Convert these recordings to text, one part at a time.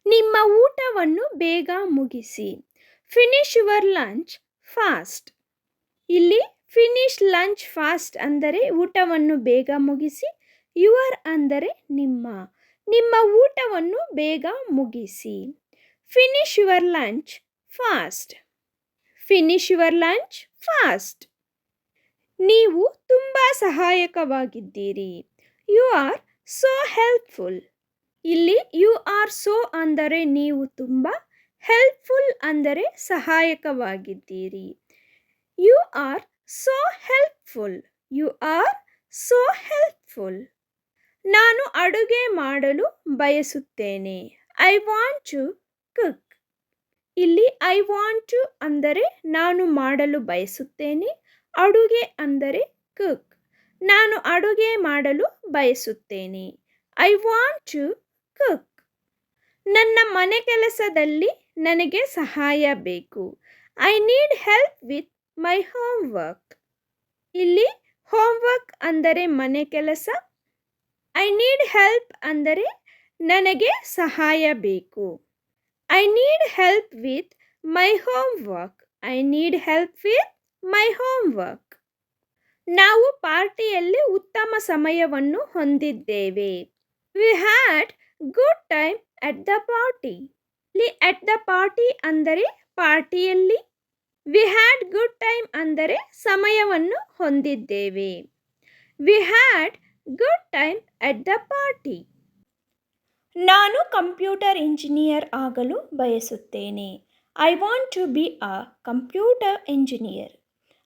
ನಿಮ್ಮ ಊಟವನ್ನು ಬೇಗ ಮುಗಿಸಿ. Finish your lunch fast. ಇಲ್ಲಿ ಫಿನಿಶ್ ಲಂಚ್ ಫಾಸ್ಟ್ ಅಂದರೆ ಊಟವನ್ನು ಬೇಗ ಮುಗಿಸಿ. ಯುವರ್ ಅಂದರೆ ನಿಮ್ಮ. ನಿಮ್ಮ ಊಟವನ್ನು ಬೇಗ ಮುಗಿಸಿ. Finish your lunch fast. Finish your lunch fast. ನೀವು ತುಂಬ ಸಹಾಯಕವಾಗಿದ್ದೀರಿ. You are so helpful. ಇಲ್ಲಿ ಯು ಆರ್ ಸೋ ಅಂದರೆ ನೀವು ತುಂಬ, ಹೆಲ್ಪ್ಫುಲ್ ಅಂದರೆ ಸಹಾಯಕವಾಗಿದ್ದೀರಿ. You are so helpful. You are so helpful. ನಾನು ಅಡುಗೆ ಮಾಡಲು ಬಯಸುತ್ತೇನೆ. I want to cook. ಇಲ್ಲಿ ಐ ವಾಂಟ್ ಟು ಅಂದರೆ ನಾನು ಮಾಡಲು ಬಯಸುತ್ತೇನೆ. ಅಡುಗೆ ಅಂದರೆ ಕುಕ್. ನಾನು ಅಡುಗೆ ಮಾಡಲು ಬಯಸುತ್ತೇನೆ. I want to cook. ನನ್ನ ಮನೆ ಕೆಲಸದಲ್ಲಿ ನನಗೆ ಸಹಾಯ ಬೇಕು. I need help with my homework. ಇಲ್ಲಿ ಹೋಮ್ವರ್ಕ್ ಅಂದರೆ ಮನೆ ಕೆಲಸ. ಐ ನೀಡ್ ಹೆಲ್ಪ್ ಅಂದರೆ ನನಗೆ ಸಹಾಯ ಬೇಕು. I need help with my homework. I need help with my homework. ನಾವು ಪಾರ್ಟಿಯಲ್ಲಿ ಉತ್ತಮ ಸಮಯವನ್ನು ಹೊಂದಿದ್ದೇವೆ. We had good time at the party. ಇಲ್ಲಿ ಅಟ್ ದ ಪಾರ್ಟಿ ಅಂದರೆ ಪಾರ್ಟಿಯಲ್ಲಿ. ವಿ ಹ್ಯಾಡ್ ಗುಡ್ ಟೈಮ್ ಅಂದರೆ ಸಮಯವನ್ನು ಹೊಂದಿದ್ದೇವೆ. We had good time at the party. ನಾನು ಕಂಪ್ಯೂಟರ್ ಇಂಜಿನಿಯರ್ ಆಗಲು ಬಯಸುತ್ತೇನೆ. I want to be a computer engineer.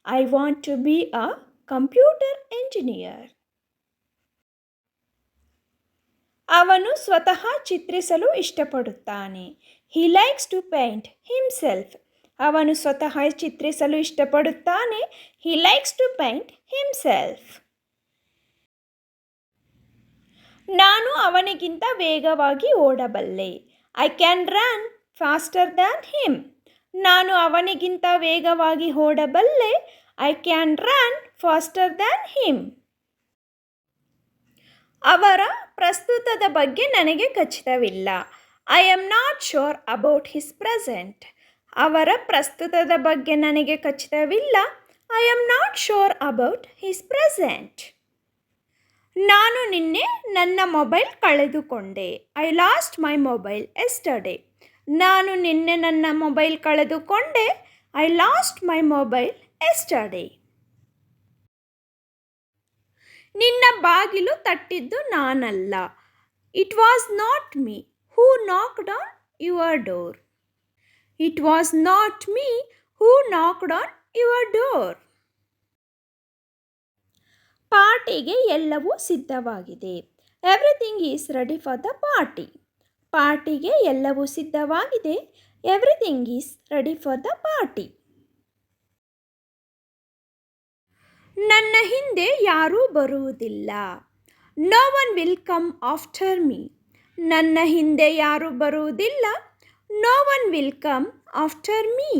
I want to be a computer engineer. ಅವನು ಸ್ವತಃ ಚಿತ್ರಿಸಲು ಇಷ್ಟಪಡುತ್ತಾನೆ. He likes to paint himself. ಅವನು ಸ್ವತಃ ಚಿತ್ರಿಸಲು ಇಷ್ಟಪಡುತ್ತಾನೆ. He likes to paint himself. ನಾನು ಅವನಿಗಿಂತ ವೇಗವಾಗಿ ಓಡಬಲ್ಲೆ. I can run faster than him. ನಾನು ಅವನಿಗಿಂತ ವೇಗವಾಗಿ ಓಡಬಲ್ಲೆ. I can run faster than him. ಅವರ ಪ್ರಸ್ತುತದ ಬಗ್ಗೆ ನನಗೆ ಖಚಿತವಿಲ್ಲ. I am not sure about his present. ಅವರ ಪ್ರಸ್ತುತದ ಬಗ್ಗೆ ನನಗೆ ಖಚಿತವಿಲ್ಲ. I am not sure about his present. ನಾನು ನಿನ್ನೆ ನನ್ನ ಮೊಬೈಲ್ ಕಳೆದುಕೊಂಡೆ. I lost my mobile yesterday. ನಾನು ನಿನ್ನೆ ನನ್ನ ಮೊಬೈಲ್ ಕಳೆದುಕೊಂಡೆ. I lost my mobile yesterday. ನಿನ್ನ ಬಾಗಿಲು ತಟ್ಟಿದ್ದು ನಾನಲ್ಲ. It was not me who knocked on your door. It was not me who knocked on your door. ಪಾರ್ಟಿಗೆ ಎಲ್ಲವೂ ಸಿದ್ಧವಾಗಿದೆ. Everything is ready for the party. ಪಾರ್ಟಿಗೆ ಎಲ್ಲವೂ ಸಿದ್ಧವಾಗಿದೆ. Everything is ready for the party. ನನ್ನ ಹಿಂದೆ ಯಾರೂ ಬರುವುದಿಲ್ಲ. No one will come after me. ನನ್ನ ಹಿಂದೆ ಯಾರೂ ಬರುವುದಿಲ್ಲ. No one will come after me.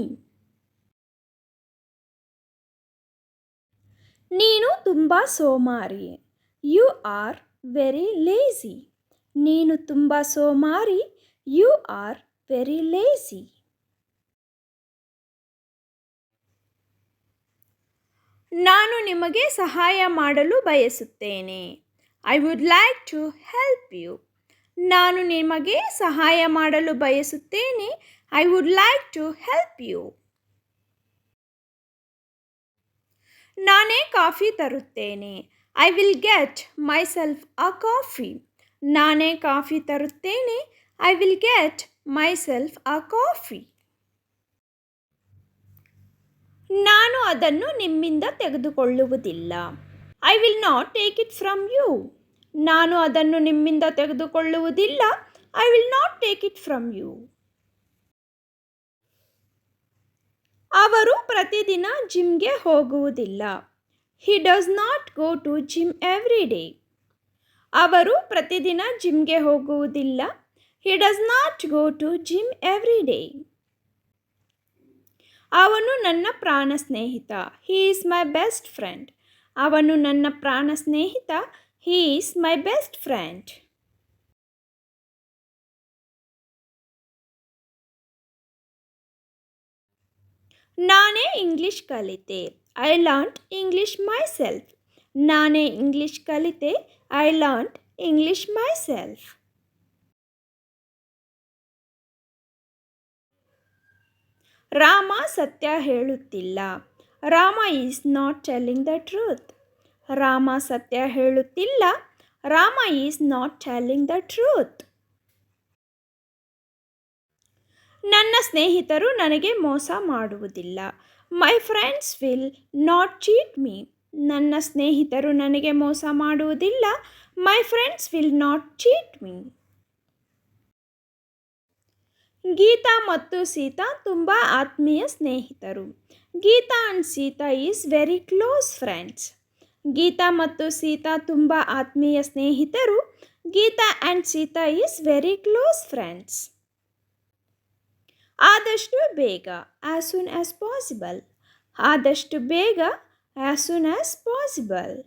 ನೀನು ತುಂಬ ಸೋಮಾರಿ. You are very lazy. ನೀನು ತುಂಬ ಸೋಮಾರಿ. You are very lazy. ನಾನು ನಿಮಗೆ ಸಹಾಯ ಮಾಡಲು ಬಯಸುತ್ತೇನೆ. I would like to help you. ನಾನು ನಿಮಗೆ ಸಹಾಯ ಮಾಡಲು ಬಯಸುತ್ತೇನೆ. I would like to help you. ನಾನೇ ಕಾಫಿ ತರುತ್ತೇನೆ. I will get myself a coffee. ನಾನೇ ಕಾಫಿ ತರುತ್ತೇನೆ. I will get myself a coffee. ನಾನು ಅದನ್ನು ನಿಮ್ಮಿಂದ ತೆಗೆದುಕೊಳ್ಳುವುದಿಲ್ಲ. I will not take it from you. ನಾನು ಅದನ್ನು ನಿಮ್ಮಿಂದ ತೆಗೆದುಕೊಳ್ಳುವುದಿಲ್ಲ. I will not take it from you. ಅವರು ಪ್ರತಿದಿನ ಜಿಮ್ಗೆ ಹೋಗುವುದಿಲ್ಲ. He does not go to gym every day. ಅವರು ಪ್ರತಿದಿನ ಜಿಮ್ಗೆ ಹೋಗುವುದಿಲ್ಲ. He does not go to gym every day. ಅವನು ನನ್ನ ಪ್ರಾಣ ಸ್ನೇಹಿತ. He is my best friend. ಅವನು ನನ್ನ ಪ್ರಾಣ ಸ್ನೇಹಿತ. He is my best friend. ನಾನೇ ಇಂಗ್ಲಿಷ್ ಕಲಿತೆ. I learned English myself. ನಾನೇ ಇಂಗ್ಲಿಷ್ ಕಲಿತೆ. I learned English myself. Rama ಸತ್ಯ ಹೇಳುತ್ತಿಲ್ಲ. Rama is not telling the truth. Rama ಸತ್ಯ ಹೇಳುತ್ತಿಲ್ಲ. Rama is not telling the truth. ನನ್ನ ಸ್ನೇಹಿತರು ನನಗೆ ಮೋಸ ಮಾಡುವುದಿಲ್ಲ. My friends will not cheat me. ನನ್ನ ಸ್ನೇಹಿತರು ನನಗೆ ಮೋಸ ಮಾಡುವುದಿಲ್ಲ. My friends will not cheat me. Geetha ಮತ್ತು ಸೀತಾ ತುಂಬ ಆತ್ಮೀಯ ಸ್ನೇಹಿತರು. Geetha and Seetha is very close friends. Geetha ಮತ್ತು ಸೀತಾ ತುಂಬ ಆತ್ಮೀಯ ಸ್ನೇಹಿತರು. Geetha and Seetha is very close friends. ಆದಷ್ಟು ಬೇಗ, ಆ್ಯಸ್ ಸೂನ್ ಆ್ಯಸ್ ಪಾಸಿಬಲ್. ಆದಷ್ಟು ಬೇಗ, ಆ್ಯಸ್ ಸೂನ್ ಆ್ಯಸ್ ಪಾಸಿಬಲ್.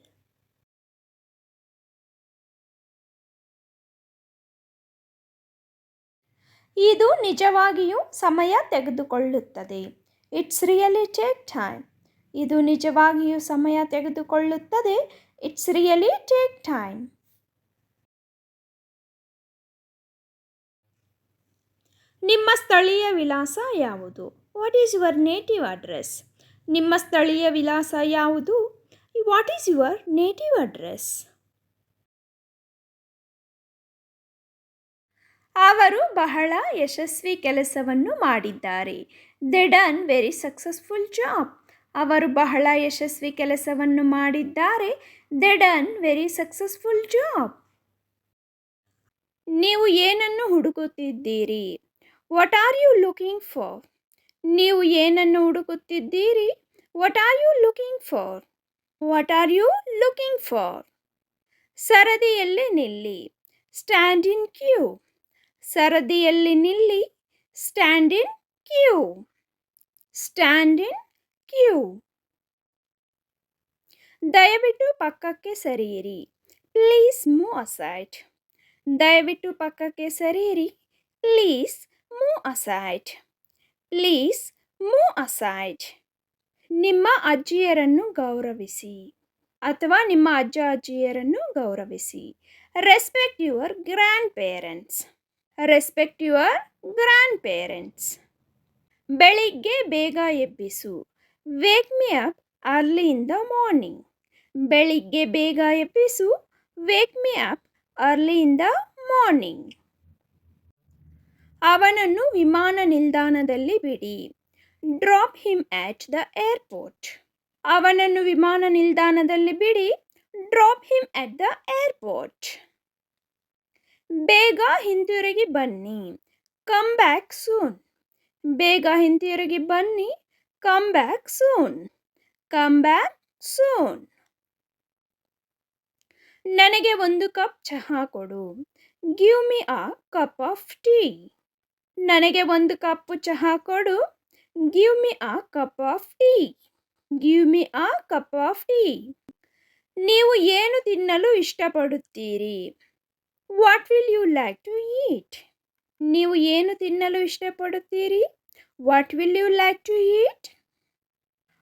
ಇದು ನಿಜವಾಗಿಯೂ ಸಮಯ ತೆಗೆದುಕೊಳ್ಳುತ್ತದೆ. It's really take time. ಇದು ನಿಜವಾಗಿಯೂ ಸಮಯ ತೆಗೆದುಕೊಳ್ಳುತ್ತದೆ. It's really take time. ನಿಮ್ಮ ಸ್ಥಳೀಯ ವಿಳಾಸ ಯಾವುದು? What is your native address? ನಿಮ್ಮ ಸ್ಥಳೀಯ ವಿಳಾಸ ಯಾವುದು? What is your native address? ಅವರು ಬಹಳ ಯಶಸ್ವಿ ಕೆಲಸವನ್ನು ಮಾಡಿದ್ದಾರೆ. They done very successful job. ಅವರು ಬಹಳ ಯಶಸ್ವಿ ಕೆಲಸವನ್ನು ಮಾಡಿದ್ದಾರೆ. They done very successful job. ನೀವು ಏನನ್ನು ಹುಡುಕುತ್ತಿದ್ದೀರಿ? What are you looking for? ನೀವು ಏನನ್ನು ಹುಡುಕುತ್ತಿದ್ದೀರಿ? What are you looking for? What are you looking for? ಸರದಿಯಲ್ಲಿ ನಿಲ್ಲಿ. Stand in queue. ಸರದಿಯಲ್ಲಿ ನಿಲ್ಲಿ. Stand in queue. Stand in queue. ದಯವಿಟ್ಟು ಪಕ್ಕಕ್ಕೆ ಸರಿಯಿರಿ. Please move aside. ದಯವಿಟ್ಟು ಪಕ್ಕಕ್ಕೆ ಸರಿಯಿರಿ. Please move aside. Please move aside. ನಿಮ್ಮ ಅಜ್ಜಿಯರನ್ನು ಗೌರವಿಸಿ ಅಥವಾ ನಿಮ್ಮ ಅಜ್ಜ ಅಜ್ಜಿಯರನ್ನು ಗೌರವಿಸಿ. Respect your grandparents. Respect your grandparents. ಬೆಳಿಗ್ಗೆ ಬೇಗ ಎಬ್ಬಿಸು. Wake me up early in the morning. ಬೆಳಿಗ್ಗೆ ಬೇಗ ಎಬ್ಬಿಸು. Wake me up early in the morning. ಅವನನ್ನು ವಿಮಾನ ನಿಲ್ದಾಣದಲ್ಲಿ ಬಿಡಿ. Drop him at the airport. ಅವನನ್ನು ವಿಮಾನ ನಿಲ್ದಾಣದಲ್ಲಿ ಬಿಡಿ. Drop him at the airport. ಬೇಗ ಹಿಂತಿರುಗಿ ಬನ್ನಿ. Come back soon. ಬೇಗ ಹಿಂತಿರುಗಿ ಬನ್ನಿ. Come back soon. Come back soon. ನನಗೆ ಒಂದು ಕಪ್ ಚಹಾ ಕೊಡು. Give me a cup of tea. ನನಗೆ ಒಂದು ಕಪ್ ಚಹಾ ಕೊಡು. Give me a cup of tea. Give me a cup of tea. ನೀವು ಏನು ತಿನ್ನಲು ಇಷ್ಟಪಡುತ್ತೀರಿ? What will you like to eat? ನೀವು ಏನು ತಿನ್ನಲು ಇಷ್ಟಪಡುತ್ತೀರಿ? What will you like to eat?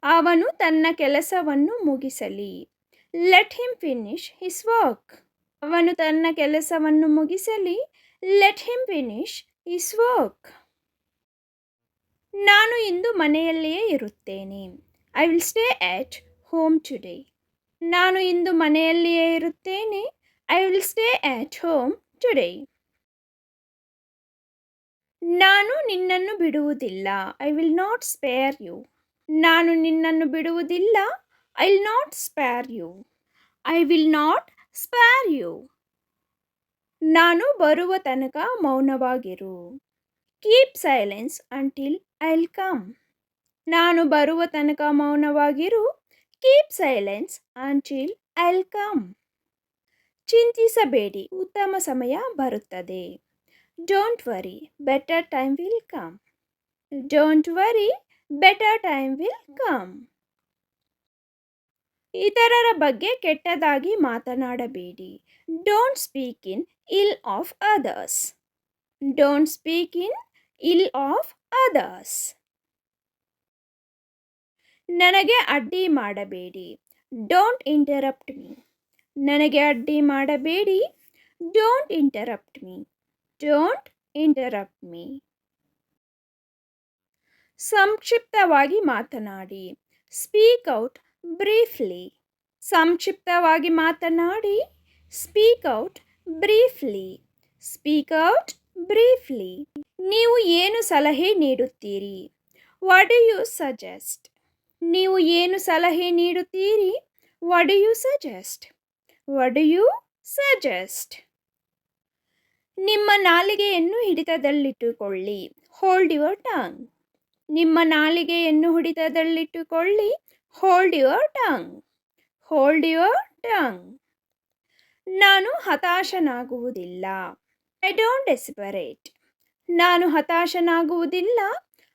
ಅವನು ತನ್ನ ಕೆಲಸವನ್ನು ಮುಗಿಸಲಿ. Let him finish his work. ಅವನು ತನ್ನ ಕೆಲಸವನ್ನು ಮುಗಿಸಲಿ. Let him finish his work. ನಾನು ಇಂದು ಮನೆಯಲ್ಲಿಯೇ ಇರುತ್ತೇನೆ. I will stay at home today. ನಾನು ಇಂದು ಮನೆಯಲ್ಲಿಯೇ ಇರುತ್ತೇನೆ. I will stay at home today. ನಾನು ನಿನ್ನನ್ನು ಬಿಡುವುದಿಲ್ಲ. I will not spare you. ನಾನು ನಿನ್ನನ್ನು ಬಿಡುವುದಿಲ್ಲ. I will not spare you. I will not spare you. ನಾನು ಬರುವ ತನಕ ಮೌನವಾಗಿರು. Keep silence until I will come. ನಾನು ಬರುವ ತನಕ ಮೌನವಾಗಿರು. Keep silence until I will come. ಚಿಂತಿಸಬೇಡಿ, ಉತ್ತಮ ಸಮಯ ಬರುತ್ತದೆ. Don't worry, better time will come. Don't worry, better time will come. ಇತರರ ಬಗ್ಗೆ ಕೆಟ್ಟದಾಗಿ ಮಾತನಾಡಬೇಡಿ. Don't speak in ill of others. Don't speak in ill of others. ನನಗೆ ಅಡ್ಡಿ ಮಾಡಬೇಡಿ. Don't interrupt me. ನನಗೆ ಅಡ್ಡಿ ಮಾಡಬೇಡಿ. Don't interrupt me. Don't interrupt me. ಸಂಕ್ಷಿಪ್ತವಾಗಿ ಮಾತನಾಡಿ. Speak out briefly. ಸಂಕ್ಷಿಪ್ತವಾಗಿ ಮಾತನಾಡಿ. Speak out briefly. Speak out briefly. ನೀವು ಏನು ಸಲಹೆ ನೀಡುತ್ತೀರಿ? What do you suggest? ನೀವು ಏನು ಸಲಹೆ ನೀಡುತ್ತೀರಿ? What do you suggest? What do you suggest? ನಿಮ್ಮ ನಾಲಿಗೆಯನ್ನು ಹಿಡಿತದಲ್ಲಿಟ್ಟುಕೊಳ್ಳಿ. Hold your tongue. ನಿಮ್ಮ ನಾಲಿಗೆಯನ್ನು ಹಿಡಿತದಲ್ಲಿಟ್ಟುಕೊಳ್ಳಿ. Hold your tongue. Hold your tongue. ನಾನು ಹತಾಶನಾಗುವುದಿಲ್ಲ. I don't desperate. ನಾನು ಹತಾಶನಾಗುವುದಿಲ್ಲ.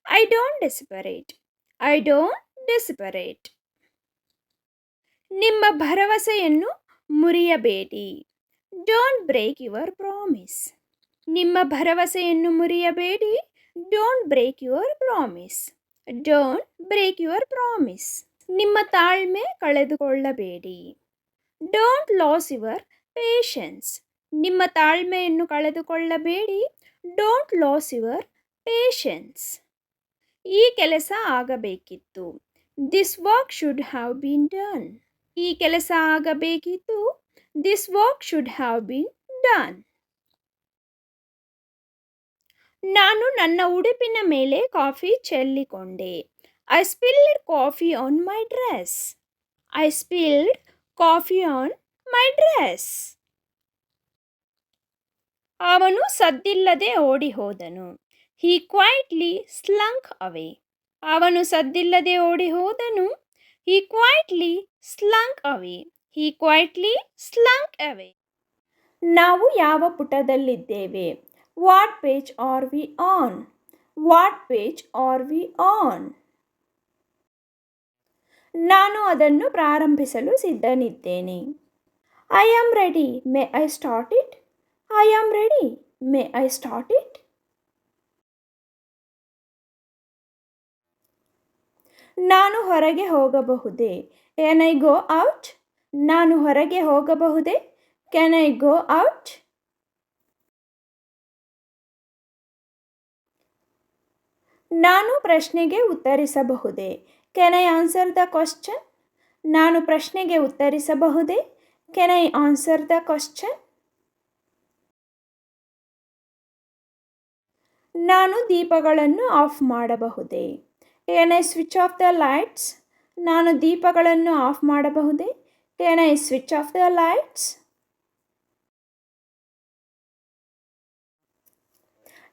I don't desperate. I don't desperate. ನಿಮ್ಮ ಭರವಸೆಯನ್ನು ಮುರಿಯಬೇಡಿ. Don't break your promise. ನಿಮ್ಮ ಭರವಸೆಯನ್ನು ಮುರಿಯಬೇಡಿ. Don't break your promise. Don't break your promise. ನಿಮ್ಮ ತಾಳ್ಮೆ ಕಳೆದುಕೊಳ್ಳಬೇಡಿ. Don't lose your patience. ನಿಮ್ಮ ತಾಳ್ಮೆಯನ್ನು ಕಳೆದುಕೊಳ್ಳಬೇಡಿ. Don't lose your patience. ಈ ಕೆಲಸ ಆಗಬೇಕಿತ್ತು. This work should have been done. ಈ ಕೆಲಸ ಆಗಬೇಕಿತ್ತು. This work should have been done. ನಾನು ನನ್ನ ಉಡುಪಿನ ಮೇಲೆ ಕಾಫಿ ಚೆಲ್ಲಿಕೊಂಡೆ. I spilled coffee on my dress. I spilled coffee on my dress. ಅವನು ಸದ್ದಿಲ್ಲದೆ ಓಡಿ ಹೋದನು. He quietly slunk away. ಅವನು ಸದ್ದಿಲ್ಲದೆ ಓಡಿ ಹೋದನು. He quietly slunk away. He quietly slunk away. ನಾವು ಯಾವ ಪುಟದಲ್ಲಿದ್ದೇವೆ? What page are we on? What page are we on? ನಾನು ಅದನ್ನು ಪ್ರಾರಂಭಿಸಲು ಸಿದ್ಧನಿದ್ದೇನೆ. I am ready. May I start it? I am ready. May I start it? ನಾನು ಹೊರಗೆ ಹೋಗಬಹುದೇ? Can I go out? ನಾನು ಹೊರಗೆ ಹೋಗಬಹುದೇ? Can I go out? ನಾನು ಪ್ರಶ್ನೆಗೆ ಉತ್ತರಿಸಬಹುದೇ? Can I answer the question? ನಾನು ಪ್ರಶ್ನೆಗೆ ಉತ್ತರಿಸಬಹುದೇ? Can I answer the question? ನಾನು ದೀಪಗಳನ್ನು ಆಫ್ ಮಾಡಬಹುದೇ? Can I switch off the lights? ನಾನು ದೀಪಗಳನ್ನು ಆಫ್ ಮಾಡಬಹುದೇ? Can I switch off the lights?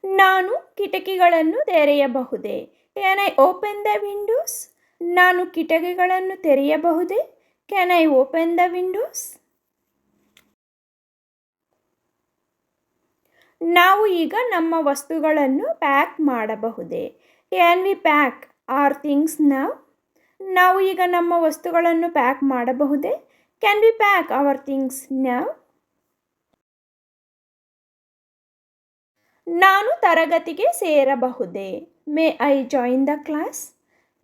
ನಾನು ಕಿಟಕಿಗಳನ್ನು ತೆರೆಯಬಹುದೇ? Can I open the windows? ನಾನು ಕಿಟಕಿಗಳನ್ನು ತೆರೆಯಬಹುದೇ? Can I open the windows? ನಾವು ಈಗ ನಮ್ಮ ವಸ್ತುಗಳನ್ನು ಪ್ಯಾಕ್ ಮಾಡಬಹುದೇ? Can we pack our things now? ನಾವು ಈಗ ನಮ್ಮ ವಸ್ತುಗಳನ್ನು ಪ್ಯಾಕ್ ಮಾಡಬಹುದೇ? Can we pack our things now? ನಾನು ತರಗತಿಗೆ ಸೇರಬಹುದೇ? May I join the class?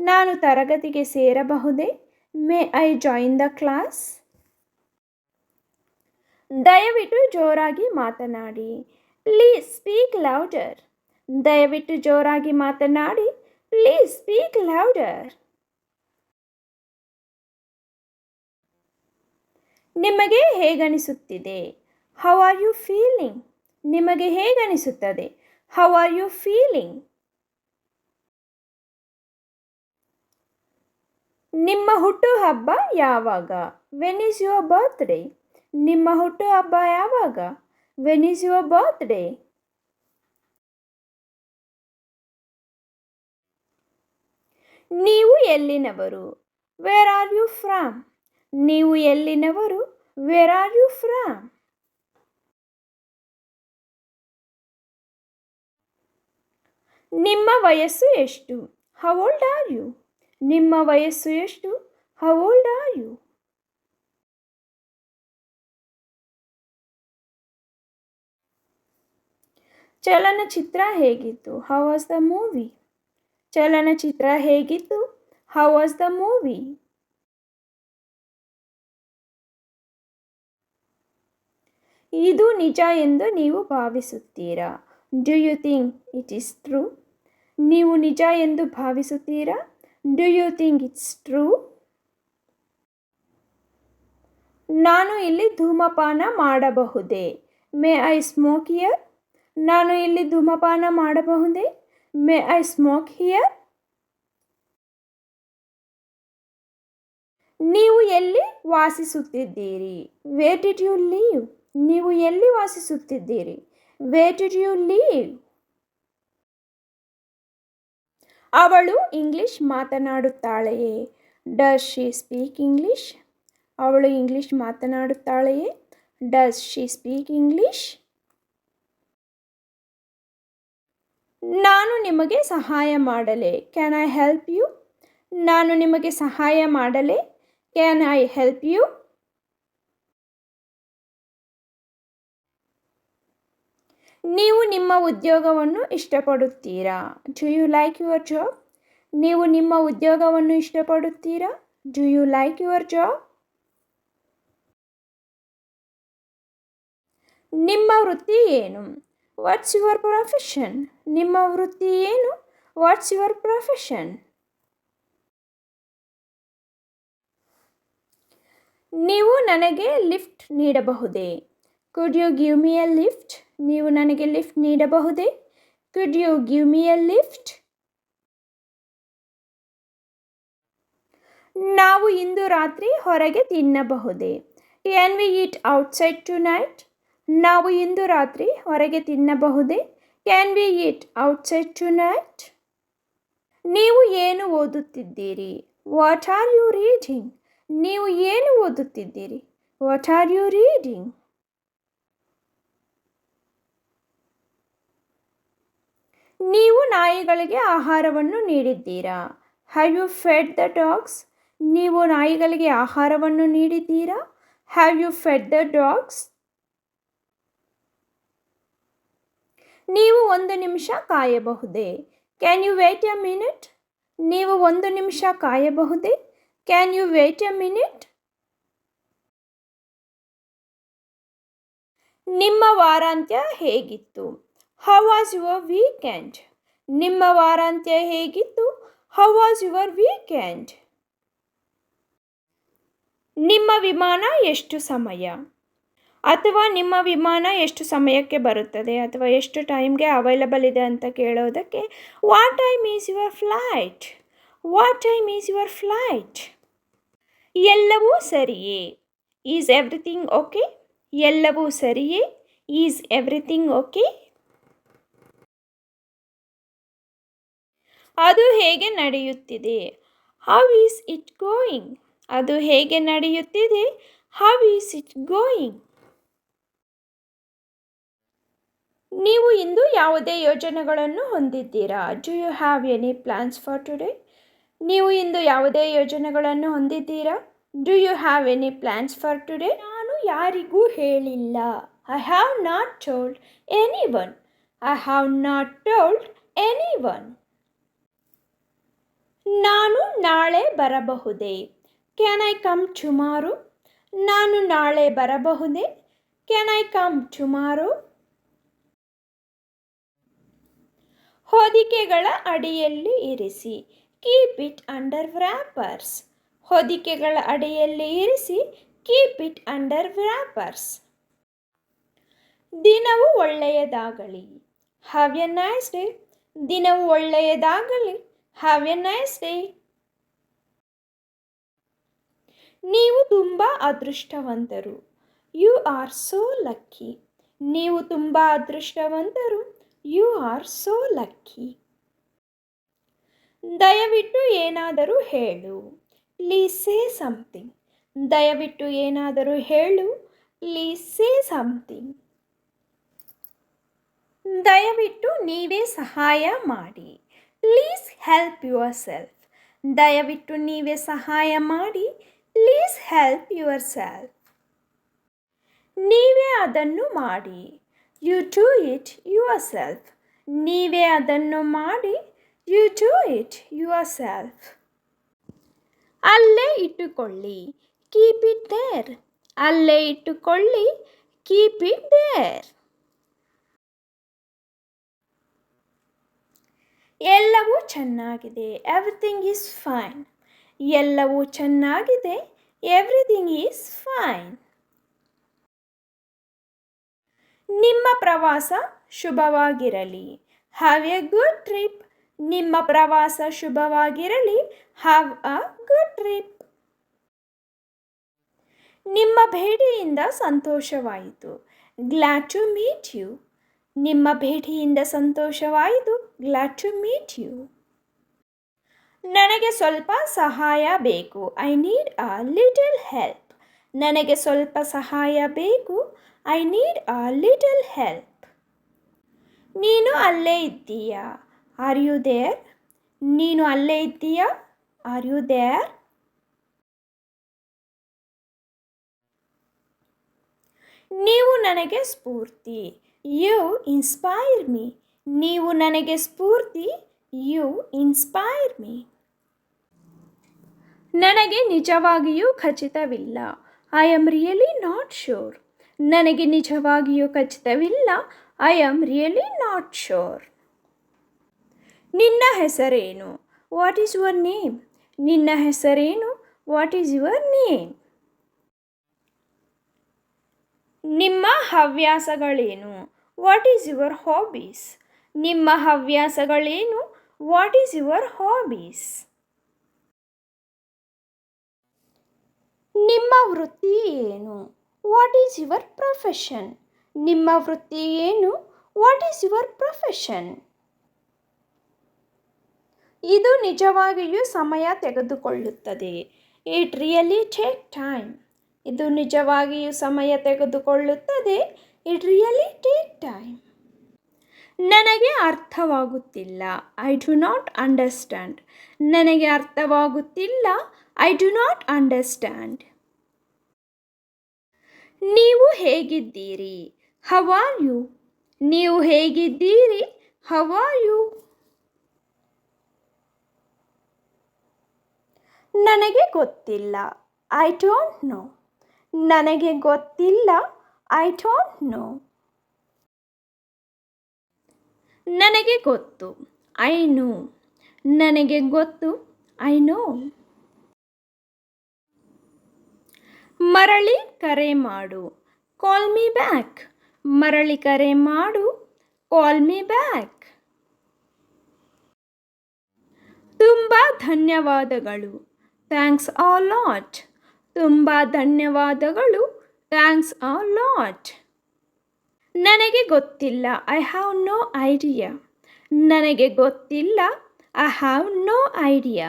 ನಾನು ತರಗತಿಗೆ ಸೇರಬಹುದೇ? May I join the class? ದಯವಿಟ್ಟು ಜೋರಾಗಿ ಮಾತನಾಡಿ. Please speak louder. ದಯವಿಟ್ಟು ಜೋರಾಗಿ ಮಾತನಾಡಿ. Please speak louder. ನಿಮಗೆ ಹೇಗನಿಸುತ್ತಿದೆ? How are you feeling? ನಿಮಗೆ ಹೇಗನಿಸುತ್ತದೆ? How are you feeling? ನಿಮ್ಮ ಹುಟ್ಟುಹಬ್ಬ ಯಾವಾಗ? When is your birthday? ನಿಮ್ಮ ಹುಟ್ಟುಹಬ್ಬ ಯಾವಾಗ? When is your birthday? ನೀವು ಎಲ್ಲಿನವರು? Where are you from? ನೀವು ಎಲ್ಲಿನವರು? Where are you from? ನಿಮ್ಮ ವಯಸ್ಸು ಎಷ್ಟು? How old are you? ನಿಮ್ಮ ವಯಸ್ಸು ಎಷ್ಟು? How old are you? ಚಲನಚಿತ್ರ ಹೇಗಿತ್ತು? How was the movie? ಚಲನಚಿತ್ರ ಹೇಗಿತ್ತು? How was the movie? ಇದು ನಿಜ ಎಂದು ನೀವು ಭಾವಿಸುತ್ತೀರಾ? Do you think it is true? ನೀವು ನಿಜ ಎಂದು ಭಾವಿಸುತ್ತೀರಾ? Do you think it's true? ನಾನು ಇಲ್ಲಿ ಧೂಮಪಾನ ಮಾಡಬಹುದೇ? May I smoke here? ನಾನು ಇಲ್ಲಿ ಧೂಮಪಾನ ಮಾಡಬಹುದೇ? May I smoke here? ನೀವು ಎಲ್ಲಿ ವಾಸಿಸುತ್ತಿದ್ದೀರಿ? Where did you live? ನೀವು ಎಲ್ಲಿ ವಾಸಿಸುತ್ತಿದ್ದೀರಿ? Where did you live? ಅವಳು ಇಂಗ್ಲಿಷ್ ಮಾತನಾಡುತ್ತಾಳೆಯೇ? Does she speak English? ಅವಳು ಇಂಗ್ಲಿಷ್ ಮಾತನಾಡುತ್ತಾಳೆಯೇ? Does she speak English? ನಾನು ನಿಮಗೆ ಸಹಾಯ ಮಾಡಲೇ? Can I help you? ನಾನು ನಿಮಗೆ ಸಹಾಯ ಮಾಡಲೇ? Can I help you? ನೀವು ನಿಮ್ಮ ಉದ್ಯೋಗವನ್ನು ಇಷ್ಟಪಡುತ್ತೀರಾ? Do you like your job? ನೀವು ನಿಮ್ಮ ಉದ್ಯೋಗವನ್ನು ಇಷ್ಟಪಡುತ್ತೀರಾ? Do you like your job? ನಿಮ್ಮ ವೃತ್ತಿ ಏನು? What's your profession? ನಿಮ್ಮ ವೃತ್ತಿ ಏನು? What's your profession? ನೀವು ನನಗೆ ಲಿಫ್ಟ್ ನೀಡಬಹುದೇ? Could you give me a lift? ನೀವು ನನಗೆ ಲಿಫ್ಟ್ ನೀಡಬಹುದೇ? Could you give me a lift? ನಾವು ಇಂದು ರಾತ್ರಿ ಹೊರಗೆ ತಿನ್ನಬಹುದೇ? Can we eat outside tonight? ನಾವು ಇಂದು ರಾತ್ರಿ ಹೊರಗೆ ತಿನ್ನಬಹುದೇ? Can we eat outside tonight? ನೀವು ಏನು ಓದುತ್ತಿದ್ದೀರಿ? What are you reading? ನೀವು ಏನು ಓದುತ್ತಿದ್ದೀರಿ? What are you reading? ನೀವು ನಾಯಿಗಳಿಗೆ ಆಹಾರವನ್ನು ನೀಡಿದ್ದೀರಾ? Have you fed the dogs? ನೀವು ನಾಯಿಗಳಿಗೆ ಆಹಾರವನ್ನು ನೀಡಿದ್ದೀರಾ? Have you fed the dogs? ನೀವು ಒಂದು ನಿಮಿಷ ಕಾಯಬಹುದೇ? Can you wait a minute? ನೀವು ಒಂದು ನಿಮಿಷ ಕಾಯಬಹುದೇ? Can you wait a minute? ನಿಮ್ಮ ವಾರಾಂತ್ಯ ಹೇಗಿತ್ತು? How was your weekend? ನಿಮ್ಮ ವಾರಾಂತ್ಯ ಹೇಗಿತ್ತು? How was your weekend? ನಿಮ್ಮ ವಿಮಾನ ಎಷ್ಟು ಸಮಯ? ಅಥವಾ ನಿಮ್ಮ ವಿಮಾನ ಎಷ್ಟು ಸಮಯಕ್ಕೆ ಬರುತ್ತದೆ ಅಥವಾ ಎಷ್ಟು ಟೈಮ್ಗೆ ಅವೈಲಬಲ್ ಇದೆ ಅಂತ ಕೇಳೋದಕ್ಕೆ what time is your flight? What time is your flight? ಎಲ್ಲವೂ ಸರಿಯೇ? Is everything okay? ಎಲ್ಲವೂ ಸರಿಯೇ? Is everything okay? ಅದು ಹೇಗೆ ನಡೆಯುತ್ತಿದೆ? How is it going? ಅದು ಹೇಗೆ ನಡೆಯುತ್ತಿದೆ? How is it going? ನೀವು ಇಂದು ಯಾವುದೇ ಯೋಜನೆಗಳನ್ನು ಹೊಂದಿದ್ದೀರಾ? Do you have any plans for today? ನೀವು ಇಂದು ಯಾವುದೇ ಯೋಜನೆಗಳನ್ನು ಹೊಂದಿದ್ದೀರಾ? Do you have any plans for today? ನಾನು ಯಾರಿಗೂ ಹೇಳಿಲ್ಲ. I have not told any one. I have not told any one. ನಾನು ನಾಳೆ ಬರಬಹುದೇ? Can I come tomorrow? ನಾನು ನಾಳೆ ಬರಬಹುದೇ? Can I come tomorrow? ಹೊದಿಕೆಗಳ ಅಡಿಯಲ್ಲಿ ಇರಿಸಿ. Keep it under wrappers. ಹೊದಿಕೆಗಳ ಅಡಿಯಲ್ಲಿ ಇರಿಸಿ. Keep it under wrappers. ದಿನವು ಒಳ್ಳೆಯದಾಗಲಿ. Have a nice day. ದಿನವು ಒಳ್ಳೆಯದಾಗಲಿ. Have a nice day. ನೀವು ತುಂಬ ಅದೃಷ್ಟವಂತರು. You are so lucky. ನೀವು ತುಂಬ ಅದೃಷ್ಟವಂತರು. You are so lucky. ದಯವಿಟ್ಟು ಏನಾದರೂ ಹೇಳು. Please say something. ದಯವಿಟ್ಟು ಏನಾದರೂ ಹೇಳು. Please say something. ದಯವಿಟ್ಟು ನೀವೇ ಸಹಾಯ ಮಾಡಿ. Please help yourself. ದಯವಿಟ್ಟು ನೀವೇ ಸಹಾಯ ಮಾಡಿ. Please help yourself. ನೀವೇ ಅದನ್ನು ಮಾಡಿ. You do it yourself. ನೀವೇ ಅದನ್ನು ಮಾಡಿ. You do it yourself. ಅಲ್ಲೇ ಇಟ್ಟುಕೊಳ್ಳಿ, ಕೀಪ್ ಇಟ್ ದೇರ್. ಅಲ್ಲೇ ಇಟ್ಟುಕೊಳ್ಳಿ, ಕೀಪ್ ಇಟ್ ದೇರ್. ಎಲ್ಲವೂ ಚೆನ್ನಾಗಿದೆ, ಎವ್ರಿಥಿಂಗ್ ಈಸ್ ಫೈನ್. ಎಲ್ಲವೂ ಚೆನ್ನಾಗಿದೆ, ಎವ್ರಿಥಿಂಗ್ ಈಸ್ ಫೈನ್. ನಿಮ್ಮ ಪ್ರವಾಸ ಶುಭವಾಗಿರಲಿ, ಹ್ಯಾವ್ ಎ ಗುಡ್ ಟ್ರಿಪ್. ನಿಮ್ಮ ಪ್ರವಾಸ ಶುಭವಾಗಿರಲಿ, ಹ್ಯಾವ್ ಅ ಗುಡ್ ಟ್ರಿಪ್. ನಿಮ್ಮ ಭೇಟಿಯಿಂದ ಸಂತೋಷವಾಯಿತು, ಗ್ಲಾಡ್ ಟು ಮೀಟ್ ಯು. ನಿಮ್ಮ ಭೇಟಿಯಿಂದ ಸಂತೋಷವಾಯಿತು, ಗ್ಲಾಡ್ ಟು ಮೀಟ್ ಯು. ನನಗೆ ಸ್ವಲ್ಪ ಸಹಾಯ ಬೇಕು, I need a little help. ನನಗೆ ಸ್ವಲ್ಪ ಸಹಾಯ ಬೇಕು, I need a little help. ನೀನು ಅಲ್ಲೇ ಇದ್ದೀಯಾ, ಆರ್ ಯು ದೇರ್. ನೀನು ಅಲ್ಲೇ ಇದ್ದೀಯಾ, ಆರ್ ಯು ದೇರ್. ನೀವು ನನಗೆ ಸ್ಫೂರ್ತಿ, ಯು ಇನ್ಸ್ಪೈರ್ ಮೀ. ನೀವು ನನಗೆ ಸ್ಫೂರ್ತಿ, ಯು ಇನ್ಸ್ಪೈರ್ ಮೀ. ನನಗೆ ನಿಜವಾಗಿಯೂ ಖಚಿತವಿಲ್ಲ, I am really not sure. ನನಗೆ ನಿಜವಾಗಿಯೂ ಖಚಿತವಿಲ್ಲ, I am really not sure. ನಿನ್ನ ಹೆಸರೇನು, ವಾಟ್ ಈಸ್ ಯುವರ್ ನೇಮ್. ನಿನ್ನ ಹೆಸರೇನು, ವಾಟ್ ಈಸ್ ಯುವರ್ ನೇಮ್. ನಿಮ್ಮ ಹವ್ಯಾಸಗಳೇನು, ವಾಟ್ ಈಸ್ ಯುವರ್ ಹಾಬೀಸ್. ನಿಮ್ಮ ಹವ್ಯಾಸಗಳೇನು, ವಾಟ್ ಈಸ್ ಯುವರ್ ಹಾಬೀಸ್. ನಿಮ್ಮ ವೃತ್ತಿ ಏನು, ವಾಟ್ ಈಸ್ ಯುವರ್ ಪ್ರೊಫೆಷನ್. ನಿಮ್ಮ ವೃತ್ತಿ ಏನು, ವಾಟ್ ಈಸ್ ಯುವರ್ ಪ್ರೊಫೆಷನ್. ಇದು ನಿಜವಾಗಿಯೂ ಸಮಯ ತೆಗೆದುಕೊಳ್ಳುತ್ತದೆ, ಇಟ್ ರಿಯಲಿ ಟೇಕ್ ಟೈಮ್. ಇದು ನಿಜವಾಗಿಯೂ ಸಮಯ ತೆಗೆದುಕೊಳ್ಳುತ್ತದೆ, ಇಟ್ ರಿಯಲಿ ಟೇಕ್ ಟೈಮ್. ನನಗೆ ಅರ್ಥವಾಗುತ್ತಿಲ್ಲ, ಐ ಡು ನಾಟ್ ಅಂಡರ್ಸ್ಟ್ಯಾಂಡ್. ನನಗೆ ಅರ್ಥವಾಗುತ್ತಿಲ್ಲ, ಐ ಡು ನಾಟ್ ಅಂಡರ್ಸ್ಟ್ಯಾಂಡ್. ನೀವು ಹೇಗಿದ್ದೀರಿ, ಹೌ ಆರ್ ಯು. ನೀವು ಹೇಗಿದ್ದೀರಿ, ಹೌ ಆರ್ ಯು. ನನಗೆ ಗೊತ್ತಿಲ್ಲ, ಐ ಡೋಂಟ್ ನೋ. ನನಗೆ ಗೊತ್ತಿಲ್ಲ, ಐ ಡೋಂಟ್ ನೋ. ನನಗೆ ಗೊತ್ತು, ಐ ನೋ. ನನಗೆ ಗೊತ್ತು, ಐ ನೋ. ಮರಳಿ ಕರೆ ಮಾಡು, ಕಾಲ್ ಮೀ ಬ್ಯಾಕ್. ಮರಳಿ ಕರೆ ಮಾಡು, ಕಾಲ್ ಮೀ ಬ್ಯಾಕ್. ತುಂಬ ಧನ್ಯವಾದಗಳು, ಥ್ಯಾಂಕ್ಸ್ ಅ ಲಾಟ್. ತುಂಬ ಧನ್ಯವಾದಗಳು, ಥ್ಯಾಂಕ್ಸ್ ಅ ಲಾಟ್. ನನಗೆ ಗೊತ್ತಿಲ್ಲ, ಐ ಹ್ಯಾವ್ ನೋ ಐಡಿಯಾ. ನನಗೆ ಗೊತ್ತಿಲ್ಲ, ಐ ಹ್ಯಾವ್ ನೋ ಐಡಿಯಾ.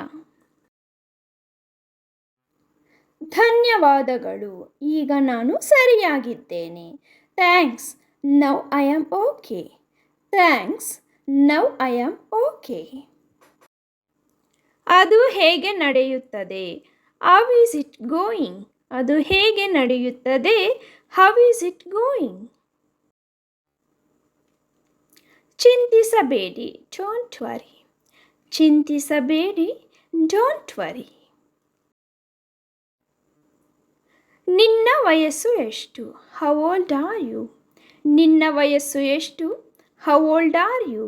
ಧನ್ಯವಾದಗಳು, ಈಗ ನಾನು ಸರಿಯಾಗಿದ್ದೇನೆ. Thanks, now I am okay. Thanks, now I am okay. ಅದು ಹೇಗೆ ನಡೆಯುತ್ತದೆ, ಹೌ ಈಸ್ ಇಟ್ ಗೋಯಿಂಗ್. ಅದು ಹೇಗೆ ನಡೆಯುತ್ತದೆ, ಹೌ ಈಸ್ ಇಟ್ ಗೋಯಿಂಗ್. ಚಿಂತಿಸಬೇಡಿ, ಡೋಂಟ್ ವರಿ. ಚಿಂತಿಸಬೇಡಿ, ಡೋಂಟ್ ವರಿ. ನಿನ್ನ ವಯಸ್ಸು ಎಷ್ಟು, ಹೌ ಓಲ್ಡ್ ಆರ್ ಯು. ನಿನ್ನ ವಯಸ್ಸು ಎಷ್ಟು, ಹೌ ಓಲ್ಡ್ ಆರ್ ಯು.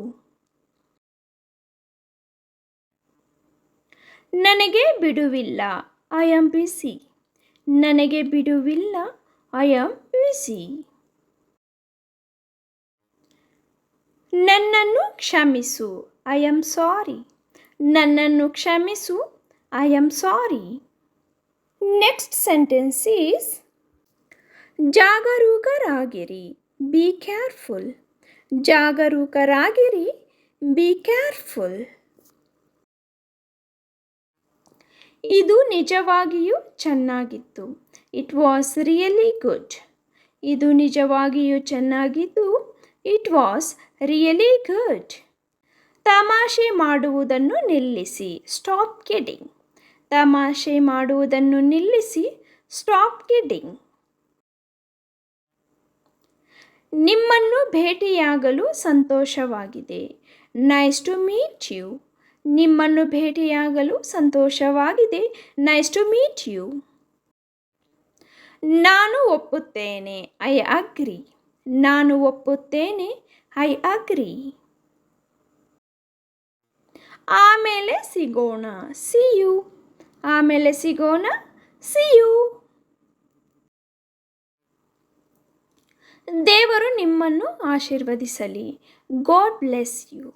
ನನಗೆ ಬಿಡುವಿಲ್ಲ, ಐ ಆಮ್ ಬಿಸಿ. ನನಗೆ ಬಿಡುವಿಲ್ಲ, ಐ ಆಮ್ ಬಿಸಿ. ನನ್ನನ್ನು ಕ್ಷಮಿಸು, ಐ ಆಮ್ ಸಾರಿ. ನನ್ನನ್ನು ಕ್ಷಮಿಸು, I am sorry. Next sentence is ಜಾಗರೂಕರಾಗಿರಿ, ಬಿ ಕೇರ್ಫುಲ್. ಜಾಗರೂಕರಾಗಿರಿ, ಬಿ ಕೇರ್ಫುಲ್. ಇದು ನಿಜವಾಗಿಯೂ ಚೆನ್ನಾಗಿತ್ತು, ಇಟ್ ವಾಸ್ ರಿಯಲಿ ಗುಡ್. ಇದು ನಿಜವಾಗಿಯೂ ಚೆನ್ನಾಗಿತ್ತು, ಇಟ್ ವಾಸ್ ರಿಯಲಿ ಗುಡ್. ತಮಾಷೆ ಮಾಡುವುದನ್ನು ನಿಲ್ಲಿಸಿ, ಸ್ಟಾಪ್ ಕಿಡಿಂಗ್. ತಮಾಷೆ ಮಾಡುವುದನ್ನು ನಿಲ್ಲಿಸಿ, ಸ್ಟಾಪ್ ಕಿಡಿಂಗ್. ನಿಮ್ಮನ್ನು ಭೇಟಿಯಾಗಲು ಸಂತೋಷವಾಗಿದೆ, ನೈಸ್ ಟು ಮೀಟ್ ಯು. ನಿಮ್ಮನ್ನು ಭೇಟಿಯಾಗಲು ಸಂತೋಷವಾಗಿದೆ. Nice to meet you. ನಾನು ಒಪ್ಪುತ್ತೇನೆ. I agree. ನಾನು ಒಪ್ಪುತ್ತೇನೆ. I agree. ಆಮೇಲೆ ಸಿಗೋಣ. See you. ಆಮೇಲೆ ಸಿಗೋಣ. See you. ದೇವರು ನಿಮ್ಮನ್ನು ಆಶೀರ್ವದಿಸಲಿ. God bless you.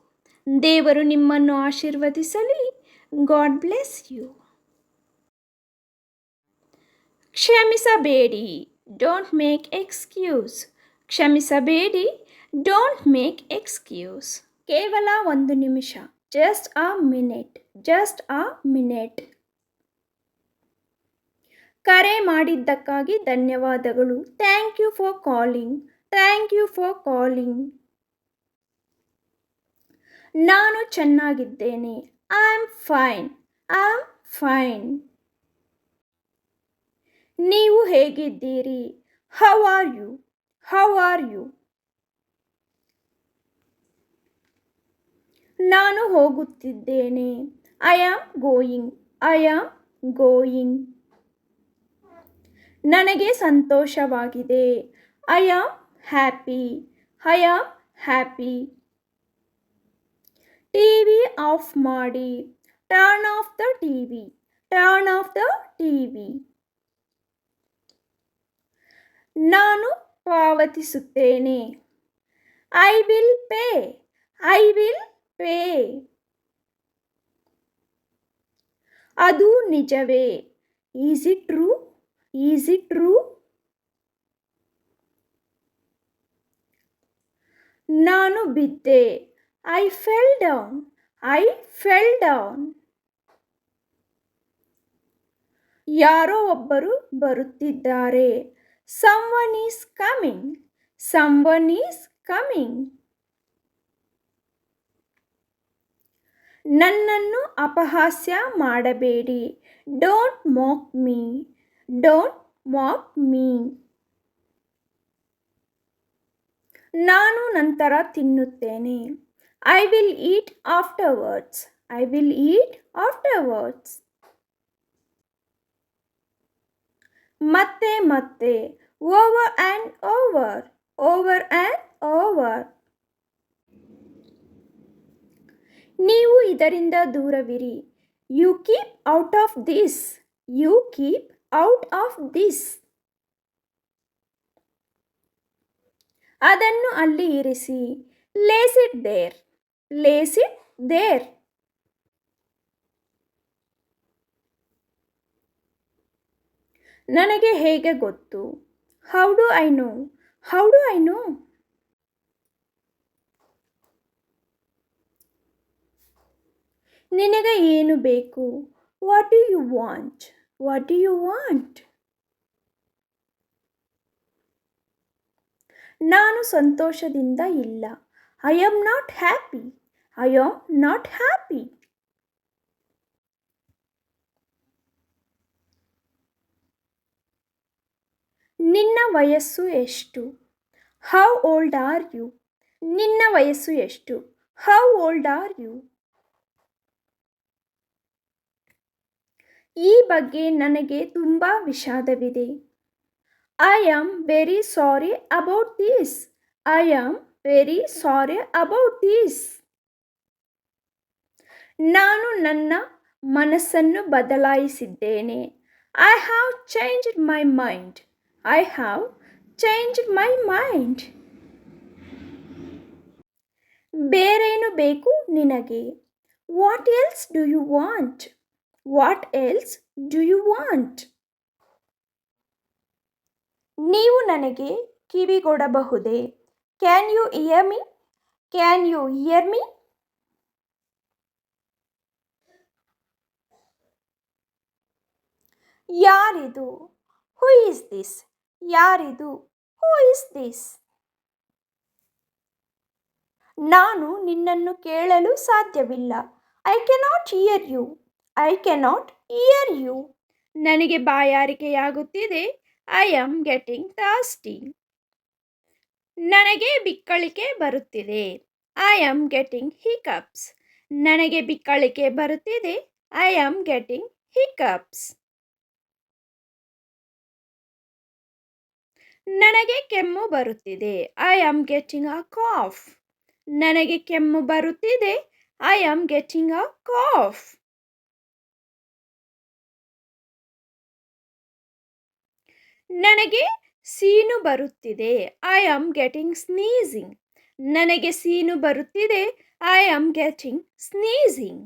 ದೇವರು ನಿಮ್ಮನ್ನು ಆಶೀರ್ವದಿಸಲಿ. God bless you. ಕ್ಷಮಿಸಬೇಡಿ. Don't make excuse. ಕ್ಷಮಿಸಬೇಡಿ. Don't make excuse. ಕೇವಲ 1 ನಿಮಿಷ. Just a minute. Just a minute. ಕರೆ ಮಾಡಿದ್ದಕ್ಕಾಗಿ ಧನ್ಯವಾದಗಳು. Thank you for calling. Thank you for calling. ನಾನು ಚೆನ್ನಾಗಿದ್ದೇನೆ. I am fine. I am fine. ನೀವು ಹೇಗಿದ್ದೀರಿ? How are you? How are you? ನಾನು ಹೋಗುತ್ತಿದ್ದೇನೆ. I am going. I am going. ನನಗೆ ಸಂತೋಷವಾಗಿದೆ. I am happy. I am happy. TV of ಮಾಡಿ. Turn off the TV. Turn off the TV. ನಾನು ಪಾವತಿಸುತ್ತೇನೆ. I will pay. I will pay. ಅದು ನಿಜವೇ? Is it true? Is it true? ನಾನು ಬಿದ್ದೆ. I fell down. I fell down. ಯಾರೋ ಒಬ್ಬರು ಬರುತ್ತಿದ್ದಾರೆ. Someone is coming. Someone is coming. ನನ್ನನ್ನು ಅಪಹಾಸ್ಯ ಮಾಡಬೇಡಿ. Don't mock me. Don't mock me. ನಾನು ನಂತರ ತಿನ್ನುತ್ತೇನೆ. I will eat afterwards. I will eat afterwards. ಮತ್ತೆ ಮತ್ತೆ. Over and over. Over and over. ನೀವು ಇದರಿಂದ ದೂರವಿರಿ. You keep out of this. You keep out of this. ಅದನ್ನು ಅಲ್ಲಿ ಇರಿಸಿ. Lays it there. Lays it there. ನನಗೆ ಹೇಗೆ ಗೊತ್ತು? How do I know? How do I know? ನಿನಗೆ ಏನು ಬೇಕು? What do you want? What do you want? ನಾನು ಸಂತೋಷದಿಂದ ಇಲ್ಲ. I am not happy. I am not happy. ನಿನ್ನ ವಯಸ್ಸು ಎಷ್ಟು? How old are you? ನಿನ್ನ ವಯಸ್ಸು ಎಷ್ಟು? How old are you? ಈ ಬಗ್ಗೆ ನನಗೆ ತುಂಬ ವಿಷಾದವಿದೆ. I am very sorry about this. I am very sorry about this. ನಾನು ನನ್ನ ಮನಸ್ಸನ್ನು ಬದಲಾಯಿಸಿದ್ದೇನೆ. I have changed my mind. I have changed my mind. ಬೇರೇನು ಬೇಕು ನಿನಗೆ? What else do you want? What else do you want? ನೀವು ನನಗೆ ಕಿವಿಗೊಡಬಹುದೇ? Can you ear me? Can you ear me? ಯಾರಿದು? Who is this? ಯಾರಿದು? Who is this? ನಾನು ನಿನ್ನನ್ನು ಕೇಳಲು ಸಾಧ್ಯವಿಲ್ಲ. I cannot hear you. I cannot hear you. ನನಗೆ ಬಾಯಾರಿಕೆಯಾಗುತ್ತಿದೆ. I am getting thirsty. ನನಗೆ ಬಿಕ್ಕಳಿಕೆ ಬರುತ್ತಿದೆ. I am getting hiccups. ನನಗೆ ಬಿಕ್ಕಳಿಕೆ ಬರುತ್ತಿದೆ. I am getting hiccups. ನನಗೆ ಕೆಮ್ಮು ಬರುತ್ತಿದೆ. I am getting a cough. ನನಗೆ ಕೆಮ್ಮು ಬರುತ್ತಿದೆ. I am getting a cough. ನನಗೆ ಸೀನು ಬರುತ್ತಿದೆ. I am getting sneezing. ನನಗೆ ಸೀನು ಬರುತ್ತಿದೆ. I am getting sneezing.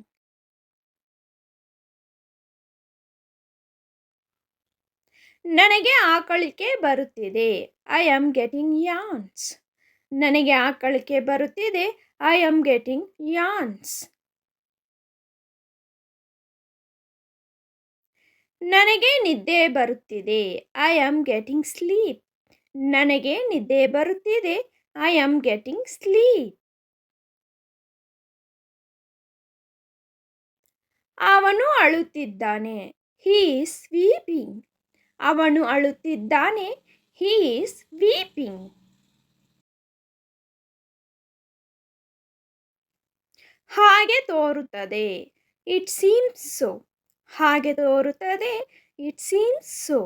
ನನಗೆ ಆಕಳಿಕೆ ಬರುತ್ತಿದೆ. I am getting ಯಾನ್ಸ್. ನನಗೆ ಆಕಳಿಕೆ ಬರುತ್ತಿದೆ. I am getting ಯಾನ್ಸ್. ನನಗೆ ನಿದ್ದೆ ಬರುತ್ತಿದೆ. I am getting sleep. ನನಗೆ ನಿದ್ದೆ ಬರುತ್ತಿದೆ. I am getting sleep. ಅವನು ಅಳುತ್ತಿದ್ದಾನೆ. He is weeping. ಅವನು ಅಳುತ್ತಿದ್ದಾನೆ. He is weeping. ಹಾಗೆ ತೋರುತ್ತದೆ. It seems so. ಹಾಗೆ ತೋರುತ್ತದೆ. It seems so.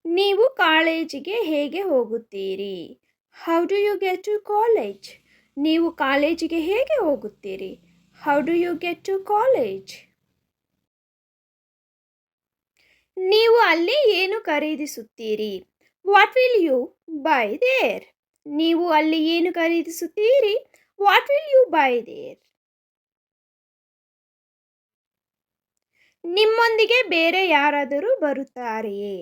ನೀವು ಕಾಲೇಜಿಗೆ ಹೇಗೆ ಹೋಗುತ್ತೀರಿ? How do you get to college? ನೀವು ಕಾಲೇಜಿಗೆ ಹೇಗೆ ಹೋಗುತ್ತೀರಿ? How do you get to college? ನೀವು ಅಲ್ಲಿ ಏನು ಖರೀದಿಸುತ್ತೀರಿ? What will you buy there? ನೀವು ಅಲ್ಲಿ ಏನು ಖರೀದಿಸುತ್ತೀರಿ? What will you buy there? ನಿಮ್ಮೊಂದಿಗೆ ಬೇರೆ ಯಾರಾದರೂ ಬರುತ್ತಾರೆಯೇ?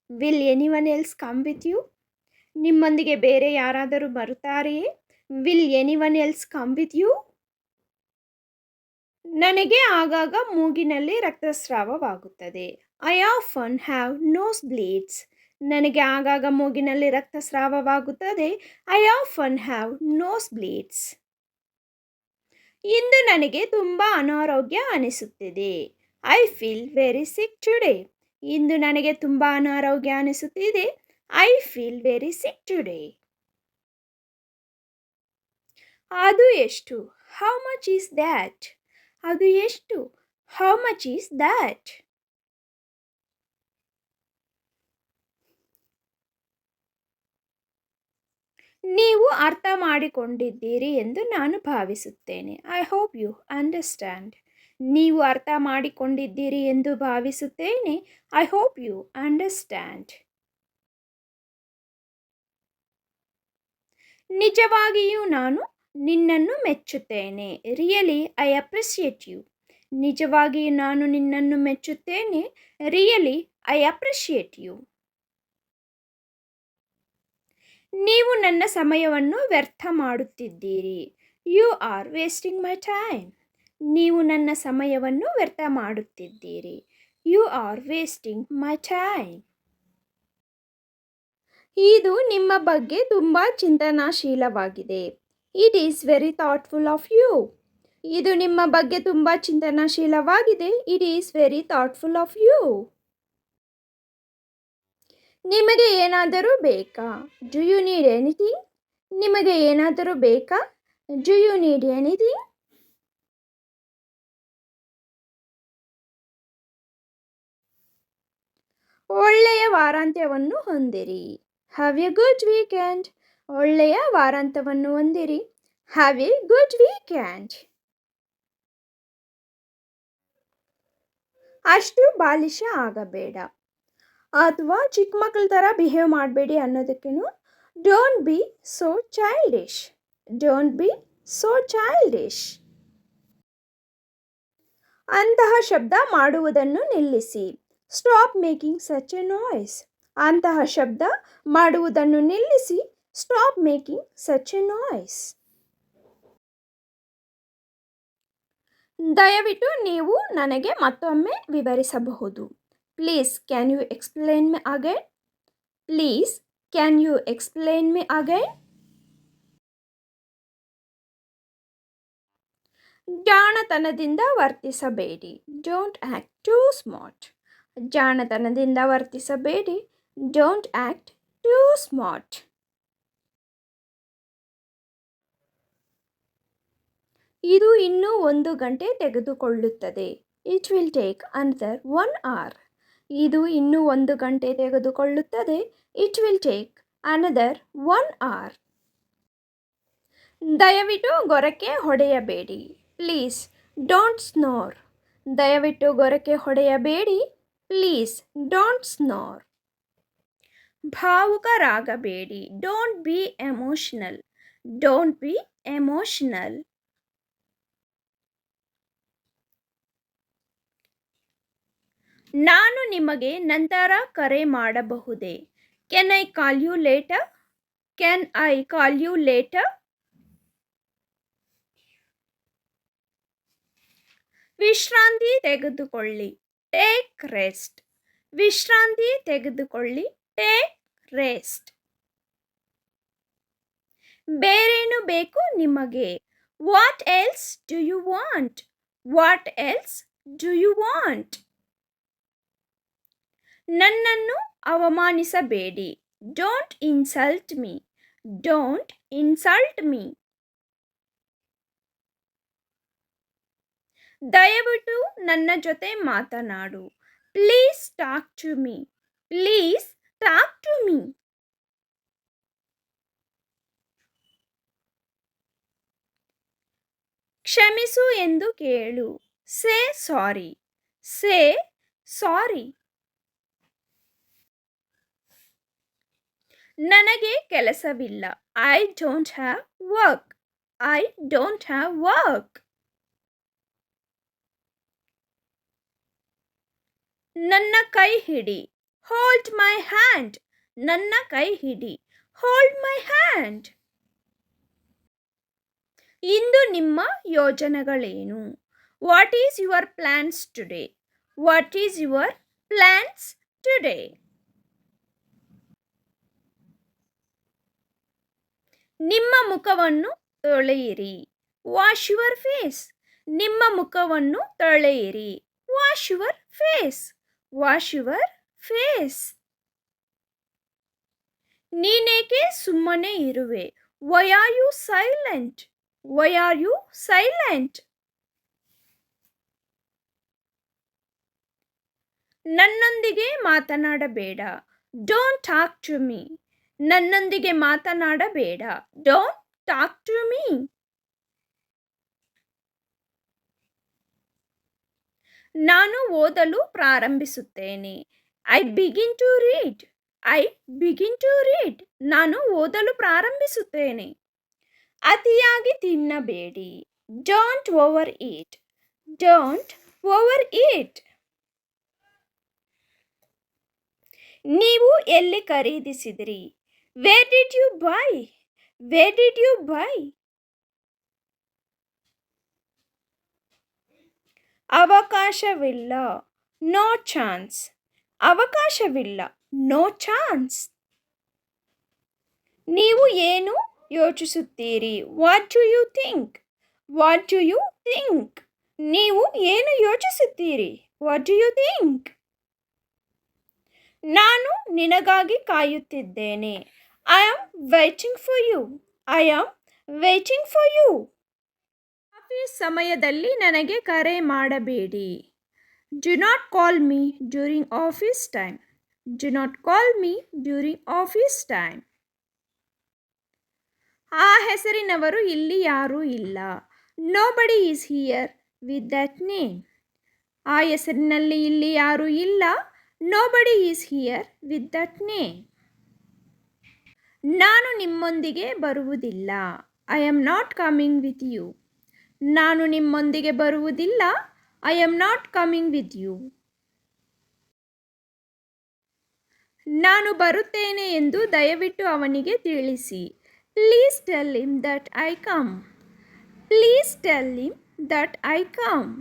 Will anyone else come with you? ನಿಮ್ಮೊಂದಿಗೆ ಬೇರೆ ಯಾರಾದರೂ ಬರುತ್ತಾರೆಯೇ? Will anyone else come with you? ನನಗೆ ಆಗಾಗ ಮೂಗಿನಲ್ಲಿ ರಕ್ತಸ್ರಾವವಾಗುತ್ತದೆ. I often have nose bleeds. ನನಗೆ ಆಗಾಗ ಮೂಗಿನಲ್ಲಿ ರಕ್ತಸ್ರಾವವಾಗುತ್ತದೆ. I often have nose bleeds. ಇಂದು ನನಗೆ ತುಂಬ ಅನಾರೋಗ್ಯ ಅನಿಸುತ್ತಿದೆ. I feel very sick today. ಇಂದು ನನಗೆ ತುಂಬ ಅನಾರೋಗ್ಯ ಅನಿಸುತ್ತಿದೆ. I feel very sick today. ಅದು ಎಷ್ಟು? How much is that? ಅದು ಎಷ್ಟು? How much is that? ನೀವು ಅರ್ಥ ಮಾಡಿಕೊಂಡಿದ್ದೀರಿ ಎಂದು ನಾನು ಭಾವಿಸುತ್ತೇನೆ. I hope you understand. ನೀವು ಅರ್ಥ ಮಾಡಿಕೊಂಡಿದ್ದೀರಿ ಎಂದು ಭಾವಿಸುತ್ತೇನೆ. I hope you understand. ನಿಜವಾಗಿಯೂ ನಾನು ನಿನ್ನನ್ನು ಮೆಚ್ಚುತ್ತೇನೆ. Really I appreciate you. ನಿಜವಾಗಿಯೂ ನಾನು ನಿನ್ನನ್ನು ಮೆಚ್ಚುತ್ತೇನೆ. Really I appreciate you. ನೀವು ನನ್ನ ಸಮಯವನ್ನು ವ್ಯರ್ಥ ಮಾಡುತ್ತಿದ್ದೀರಿ. You are wasting my time. ನೀವು ನನ್ನ ಸಮಯವನ್ನು ವ್ಯರ್ಥ ಮಾಡುತ್ತಿದ್ದೀರಿ. You are wasting my time. ಇದು ನಿಮ್ಮ ಬಗ್ಗೆ ತುಂಬ ಚಿಂತನಾಶೀಲವಾಗಿದೆ. It is very thoughtful of you. ಇದು ನಿಮ್ಮ ಬಗ್ಗೆ ತುಂಬ ಚಿಂತನಾಶೀಲವಾಗಿದೆ. It is very thoughtful of you. ನಿಮಗೆ ಏನಾದರೂ ಬೇಕಾ? Do you need anything? ನಿಮಗೆ ಏನಾದರೂ ಬೇಕಾ? Do you need anything? ಒಳ್ಳೆಯ ವಾರಾಂತ್ಯವನ್ನು ಹೊಂದಿರಿ. Have a good weekend. ಒಳ್ಳೆಯ ವಾರಾಂತ್ಯವನ್ನು ಹೊಂದಿರಿ. Have a good weekend. ಅಷ್ಟು ಬಾಲಿಶ ಆಗಬೇಡ ಅಥವಾ ಚಿಕ್ಕ ಮಕ್ಕಳ ಥರ ಬಿಹೇವ್ ಮಾಡಬೇಡಿ ಅನ್ನೋದಕ್ಕೇನು don't be so childish. Don't be so childish. ಅಂತಹ ಶಬ್ದ ಮಾಡುವುದನ್ನು ನಿಲ್ಲಿಸಿ. Stop making such a noise. ಅಂತಹ ಶಬ್ದ ಮಾಡುವುದನ್ನು ನಿಲ್ಲಿಸಿ. Stop making such a noise. ದಯವಿಟ್ಟು ನೀವು ನನಗೆ ಮತ್ತೊಮ್ಮೆ ವಿವರಿಸಬಹುದು. Please can you explain me again? Please can you explain me again? ಜಾಣತನದಿಂದ ವರ್ತಿಸಬೇಡಿ. Don't act too smart. ಜಾಣತನದಿಂದ ವರ್ತಿಸಬೇಡಿ. Don't act too smart. ಇದು ಇನ್ನೂ 1 ಗಂಟೆ ತೆಗೆದುಕೊಳ್ಳುತ್ತದೆ. It will take another 1 hour. ಇದು ಇನ್ನೂ 1 ಗಂಟೆ ತೆಗೆದುಕೊಳ್ಳುತ್ತದೆ. It will take another 1 hour. ದಯವಿಟ್ಟು ಗೊರಕೆ ಹೊಡೆಯಬೇಡಿ. Please don't snore. ದಯವಿಟ್ಟು ಗೊರಕೆ ಹೊಡೆಯಬೇಡಿ. Please don't snore. ಭಾವುಕರಾಗಬೇಡಿ. Don't be emotional. Don't be emotional. ನಾನು ನಿಮಗೆ ನಂತರ ಕರೆ ಮಾಡಬಹುದೇ? Can I call you later? Can I call you later? ವಿಶ್ರಾಂತಿ ತೆಗೆದುಕೊಳ್ಳಿ. Take rest. ವಿಶ್ರಾಂತಿ ತೆಗೆದುಕೊಳ್ಳಿ. Take rest. ಬೇರೇನು ಬೇಕು ನಿಮಗೆ? What else do you want? What else do you want? ನನ್ನನ್ನು ಅವಮಾನಿಸಬೇಡಿ. Don't insult me. Don't insult me. ದಯವಿಟ್ಟು ನನ್ನ ಜೊತೆ ಮಾತನಾಡು. Please talk to me. Please talk to me. ಕ್ಷಮಿಸು ಎಂದು ಕೇಳು. Say sorry. Say sorry. ನನಗೆ ಕೆಲಸವಿಲ್ಲ. I don't have work. I don't have work. ನನ್ನ ಕೈ ಹಿಡಿ. Hold my hand. ನನ್ನ ಕೈ ಹಿಡಿ. Hold my hand. ಇಂದು ನಿಮ್ಮ ಯೋಜನೆಗಳೇನು? What is your plans today? What is your plans today? ನಿಮ್ಮ ಮುಖವನ್ನು ತೊಳೆಯಿರಿ. Wash your face. ನಿಮ್ಮ ಮುಖವನ್ನು ತೊಳೆಯಿರಿ. Wash your face. Wash your face. ನೀನೇಕೆ ಸುಮ್ಮನೆ ಇರುವೆ? Why are you silent? Why are you silent? ನನ್ನೊಂದಿಗೆ ಮಾತನಾಡಬೇಡ. Don't talk to me. ನನ್ನೊಂದಿಗೆ ಮಾತನಾಡಬೇಡ. Don't talk to me. ನಾನು ಓದಲು ಪ್ರಾರಂಭಿಸುತ್ತೇನೆ. I begin to read. I begin to read. ನಾನು ಓದಲು ಪ್ರಾರಂಭಿಸುತ್ತೇನೆ. ಅತಿಯಾಗಿ ತಿನ್ನಬೇಡಿ. Don't over eat. Don't over eat. ನೀವು ಎಲ್ಲಿ ಖರೀದಿಸಿದಿರಿ? Where did you buy? Where did you buy? ಅವಕಾಶವಿಲ್ಲ. No chance. ಅವಕಾಶವಿಲ್ಲ. No chance. ನೀವು ಏನು ಯೋಚಿಸುತ್ತೀರಿ? What do you think? What do you think? ನೀವು ಏನು ಯೋಚಿಸುತ್ತೀರಿ? What do you think? ನಾನು ನಿನಗಾಗಿ ಕಾಯುತ್ತಿದ್ದೇನೆ. I am waiting for you. I am waiting for you. Office ಸಮಯದಲ್ಲಿ ನನಗೆ ಕರೆ ಮಾಡಬೇಡಿ. Do not call me during office time. Do not call me during office time. ಆ ಹೆಸರಿನವರು ಇಲ್ಲಿ ಯಾರೂ ಇಲ್ಲ. Nobody is here with that name. ಆ ಹೆಸರಿನಲ್ಲಿ ಇಲ್ಲಿ ಯಾರೂ ಇಲ್ಲ. Nobody is here with that name. ನಾನು ನಿಮ್ಮೊಂದಿಗೆ ಬರುವುದಿಲ್ಲ. I am not coming with you. ನಾನು ನಿಮ್ಮೊಂದಿಗೆ ಬರುವುದಿಲ್ಲ. I am not coming with you. ನಾನು ಬರುತ್ತೇನೆ ಎಂದು ದಯವಿಟ್ಟು ಅವನಿಗೆ ತಿಳಿಸಿ. Please tell him that I come. Please tell him that I come.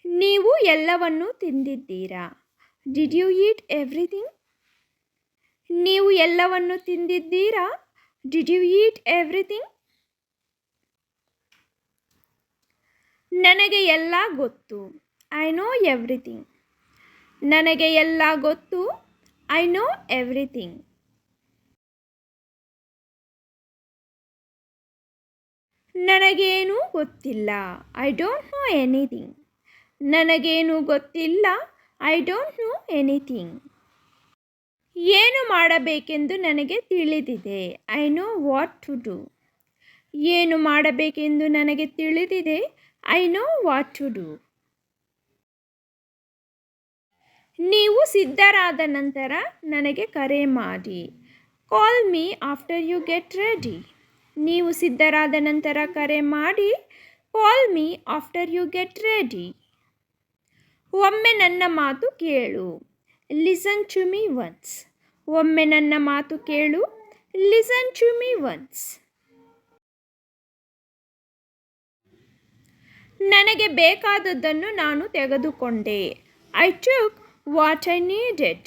ನೀವು ಎಲ್ಲವನ್ನೂ ತಿಂದಿದ್ದೀರಾ? Did you eat everything? ನೀವು ಎಲ್ಲವನ್ನೂ ತಿಂದಿದ್ದೀರಾ? Did you eat everything? ನನಗೆ ಎಲ್ಲ ಗೊತ್ತು. I know everything. ನನಗೆ ಎಲ್ಲ ಗೊತ್ತು. I know everything. ನನಗೇನೂ ಗೊತ್ತಿಲ್ಲ. I don't know anything. ನನಗೇನೂ ಗೊತ್ತಿಲ್ಲ. I don't know anything. ಏನು ಮಾಡಬೇಕೆಂದು ನನಗೆ ತಿಳಿದಿದೆ. I know what to do. ಏನು ಮಾಡಬೇಕೆಂದು ನನಗೆ ತಿಳಿದಿದೆ. I know what to do. ನೀವು ಸಿದ್ಧರಾದ ನಂತರ ನನಗೆ ಕರೆ ಮಾಡಿ. Call me after you get ready. ನೀವು ಸಿದ್ಧರಾದ ನಂತರ ಕರೆ ಮಾಡಿ. Call me after you get ready. ಒಮ್ಮೆ ನನ್ನ ಮಾತು ಕೇಳು. Listen to me once. ಒಮ್ಮೆ ನನ್ನ ಮಾತು ಕೇಳು. Listen to me once. ನನಗೆ ಬೇಕಾದದ್ದನ್ನು ನಾನು ತೆಗೆದುಕೊಂಡೆ. I took what I needed.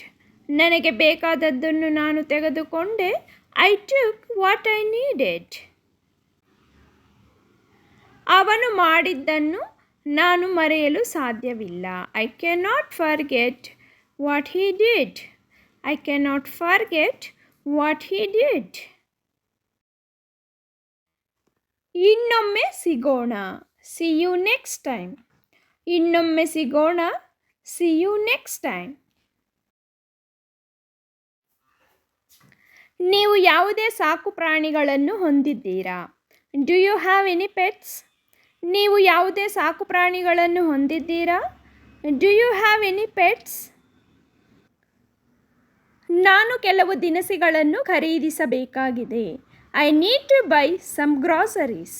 ನನಗೆ ಬೇಕಾದದ್ದನ್ನು ನಾನು ತೆಗೆದುಕೊಂಡೆ. I took what I needed. ಅವನು ಮಾಡಿದ್ದನ್ನು ನಾನು ಮರೆಯಲು ಸಾಧ್ಯವಿಲ್ಲ. I cannot forget what he did. I cannot forget what he did. ಇನ್ನೊಮ್ಮೆ ಸಿಗೋಣ. See you next time. ಇನ್ನೊಮ್ಮೆ ಸಿಗೋಣ. See you next time. ನೀವು ಯಾವುದೇ ಸಾಕು ಪ್ರಾಣಿಗಳನ್ನು ಹೊಂದಿದ್ದೀರಾ? Do you have any pets? ನೀವು ಯಾವುದೇ ಸಾಕು ಪ್ರಾಣಿಗಳನ್ನು ಹೊಂದಿದ್ದೀರಾ? Do you have any pets? ನಾನು ಕೆಲವು ದಿನಸಿಗಳನ್ನು ಖರೀದಿಸಬೇಕಾಗಿದೆ. I need to buy some groceries.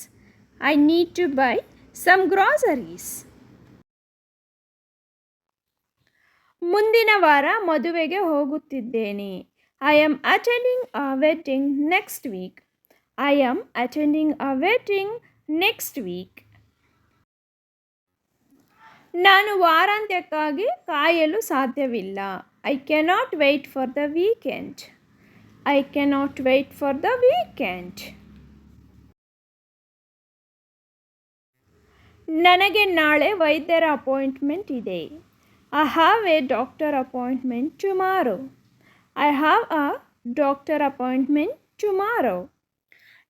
I need to buy some groceries. ಮುಂದಿನ ವಾರ ಮದುವೆಗೆ ಹೋಗುತ್ತಿದ್ದೇನೆ. I am attending a wedding next week. I am attending a wedding next week. ನಾನು ವಾರಾಂತ್ಯಕ್ಕಾಗಿ ಕಾಯಲು ಸಾಧ್ಯವಿಲ್ಲ. I cannot wait for the weekend. I cannot wait for the weekend. ನನಗೆ ನಾಳೆ ವೈದ್ಯರ ಅಪಾಯಿಂಟ್ಮೆಂಟ್ ಇದೆ. I have a doctor appointment tomorrow. I have a doctor appointment tomorrow.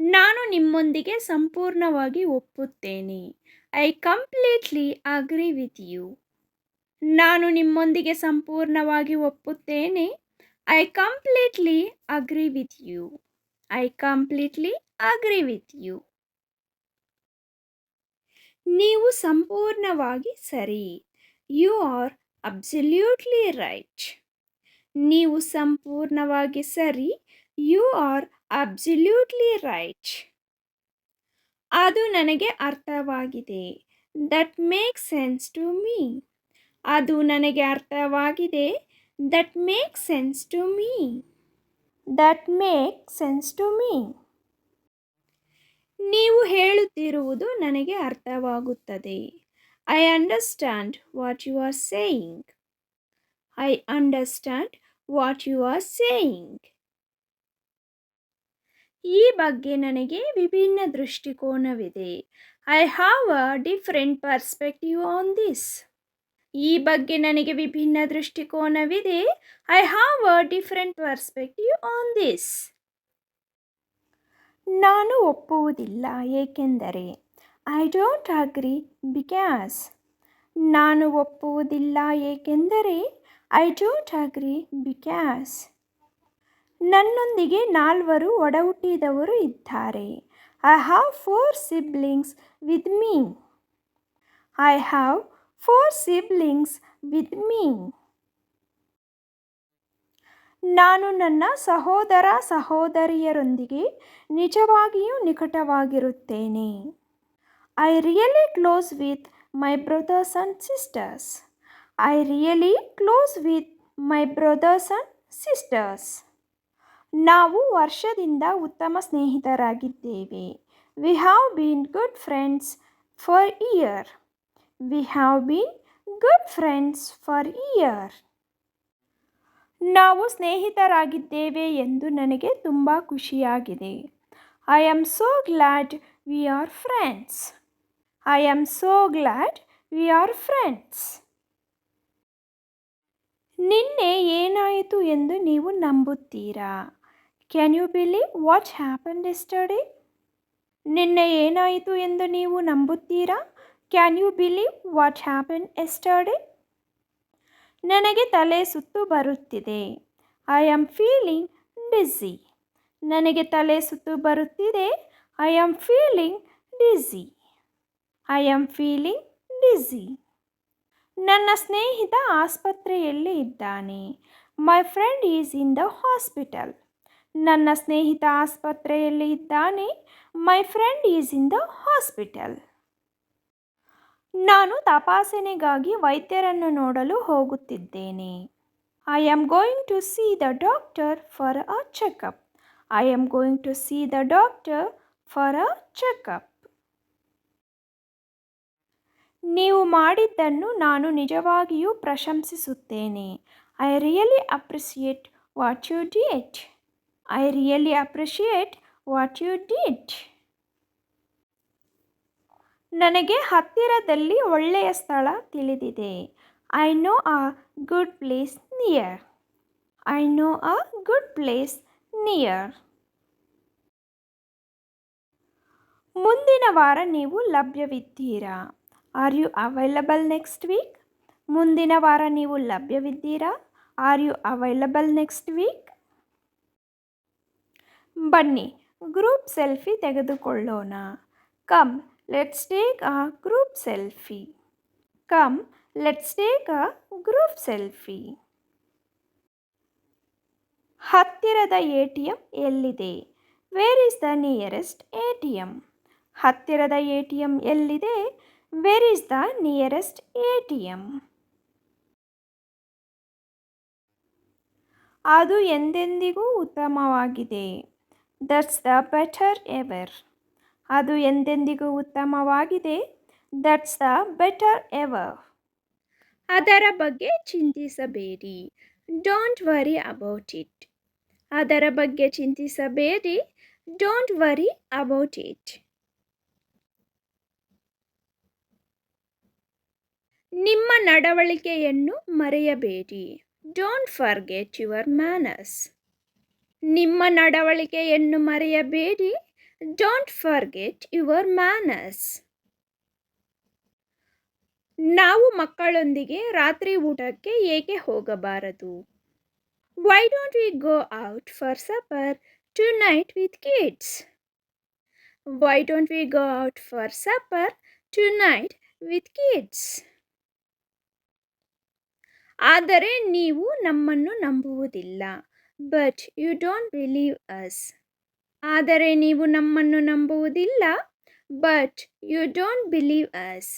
ನಾನು ನಿಮ್ಮೊಂದಿಗೆ ಸಂಪೂರ್ಣವಾಗಿ ಒಪ್ಪುತ್ತೇನೆ. I completely agree with you. ನಾನು ನಿಮ್ಮೊಂದಿಗೆ ಸಂಪೂರ್ಣವಾಗಿ ಒಪ್ಪುತ್ತೇನೆ. I completely agree with you. I completely agree with you. ನೀವು ಸಂಪೂರ್ಣವಾಗಿ ಸರಿ. You are absolutely right. ನೀವು ಸಂಪೂರ್ಣವಾಗಿ ಸರಿ. You are absolutely right. ಅದು ನನಗೆ ಅರ್ಥವಾಗಿದೆ. That makes sense to me. ಅದು ನನಗೆ ಅರ್ಥವಾಗಿದೆ. That makes sense to me. That makes sense to me. ನೀವು ಹೇಳುತ್ತಿರುವುದು ನನಗೆ ಅರ್ಥವಾಗುತ್ತದೆ. I understand what you are saying. I understand what you are saying. ಈ ಬಗ್ಗೆ ನನಗೆ ವಿಭಿನ್ನ ದೃಷ್ಟಿಕೋನವಿದೆ. I have a different perspective on this. ಈ ಬಗ್ಗೆ ನನಗೆ ವಿಭಿನ್ನ ದೃಷ್ಟಿಕೋನವಿದೆ. I have a different perspective on this. ನಾನು ಒಪ್ಪುವುದಿಲ್ಲ ಏಕೆಂದರೆ. I don't agree because. ನಾನು ಒಪ್ಪುವುದಿಲ್ಲ ಏಕೆಂದರೆ. I don't agree because. ನನ್ನೊಂದಿಗೆ 4 ಒಡಹುಟ್ಟಿದವರು ಇದ್ದಾರೆ. I have 4 siblings with me. I have 4 siblings with me. ನಾನು ನನ್ನ ಸಹೋದರ ಸಹೋದರಿಯರೊಂದಿಗೆ ನಿಜವಾಗಿಯೂ ನಿಕಟವಾಗಿರುತ್ತೇನೆ. I really close with my brothers and sisters. I really close with my brothers and sisters. ನಾವು ವರ್ಷದಿಂದ ಉತ್ತಮ ಸ್ನೇಹಿತರಾಗಿದ್ದೇವೆ. We have been good friends for year. We have been good friends for year. ನಾವು ಸ್ನೇಹಿತರಾಗಿದ್ದೇವೆ ಎಂದು ನನಗೆ ತುಂಬ ಖುಷಿಯಾಗಿದೆ. I am so glad we are friends. I am so glad we are friends. ನಿನ್ನೆ ಏನಾಯಿತು ಎಂದು ನೀವು ನಂಬುತ್ತೀರಾ? Can you believe what happened yesterday? ನಿನ್ನೆ ಏನಾಯಿತು ಎಂದು ನೀವು ನಂಬುತ್ತೀರಾ? Can you believe what happened yesterday? ನನಗೆ ತಲೆ ಸುತ್ತು ಬರುತ್ತಿದೆ. I am feeling dizzy. ನನಗೆ ತಲೆ ಸುತ್ತು ಬರುತ್ತಿದೆ. I am feeling dizzy. I am feeling dizzy. ನನ್ನ ಸ್ನೇಹಿತ ಆಸ್ಪತ್ರೆಯಲ್ಲಿ ಇದ್ದಾನೆ. My friend is in the hospital. ನನ್ನ ಸ್ನೇಹಿತ ಆಸ್ಪತ್ರೆಯಲ್ಲಿ ಇದ್ದಾನೆ. My friend is in the hospital. ನಾನು ತಪಾಸಣೆಗಾಗಿ ವೈದ್ಯರನ್ನು ನೋಡಲು ಹೋಗುತ್ತಿದ್ದೇನೆ. I am going to see the doctor for a checkup. I am going to see the doctor for a checkup. ನೀವು ಮಾಡಿದ್ದನ್ನು ನಾನು ನಿಜವಾಗಿಯೂ ಪ್ರಶಂಸಿಸುತ್ತೇನೆ. I really appreciate what you did. I really appreciate what you did. ನನಗೆ ಹತ್ತಿರದಲ್ಲಿ ಒಳ್ಳೆಯ ಸ್ಥಳ ತಿಳಿದಿದೆ. I know a good place near. I know a good place near. ಮುಂದಿನ ವಾರ ನೀವು ಲಭ್ಯವಿದ್ದೀರಾ? Are you available next week? ಮುಂದಿನ ವಾರ ನೀವು ಲಭ್ಯವಿದ್ದೀರಾ? Are you available next week? ಬನ್ನಿ ಗ್ರೂಪ್ ಸೆಲ್ಫಿ ತೆಗೆದುಕೊಳ್ಳೋಣ. Come let's take a group selfie. Come let's take a group selfie. ಹತ್ತಿರದ ATM ಎಲ್ಲಿದೆ? Where is the nearest ATM? ಹತ್ತಿರದ ATM ಎಲ್ಲಿದೆ? Where is the nearest ATM? ಅದು ಎಂದೆಂದಿಗೂ ಉತ್ತಮವಾಗಿದೆ. That's the better ever. ಅದು ಎಂದೆಂದಿಗೂ ಉತ್ತಮವಾಗಿದೆ. That's the better ever. ಅದರ ಬಗ್ಗೆ ಚಿಂತಿಸಬೇಡಿ. Don't worry about it. ಅದರ ಬಗ್ಗೆ ಚಿಂತಿಸಬೇಡಿ. Don't worry about it. ನಿಮ್ಮ ನಡವಳಿಕೆಯನ್ನು ಮರೆಯಬೇಡಿ. Don't forget your manners. ನಿಮ್ಮ ನಡವಳಿಕೆಯನ್ನು ಮರೆಯಬೇಡಿ. Don't forget your manners. ನಾವು ಮಕ್ಕಳೊಂದಿಗೆ ರಾತ್ರಿ ಊಟಕ್ಕೆ ಏಕೆ ಹೋಗಬಾರದು? Why don't we go out for supper tonight with kids? Why don't we go out for supper tonight with kids? ಆದರೆ ನೀವು ನಮ್ಮನ್ನು ನಂಬುವುದಿಲ್ಲ. But you don't believe us. ಆದರೆ ನೀವು ನಮ್ಮನ್ನು ನಂಬುವುದಿಲ್ಲ. But you don't believe us.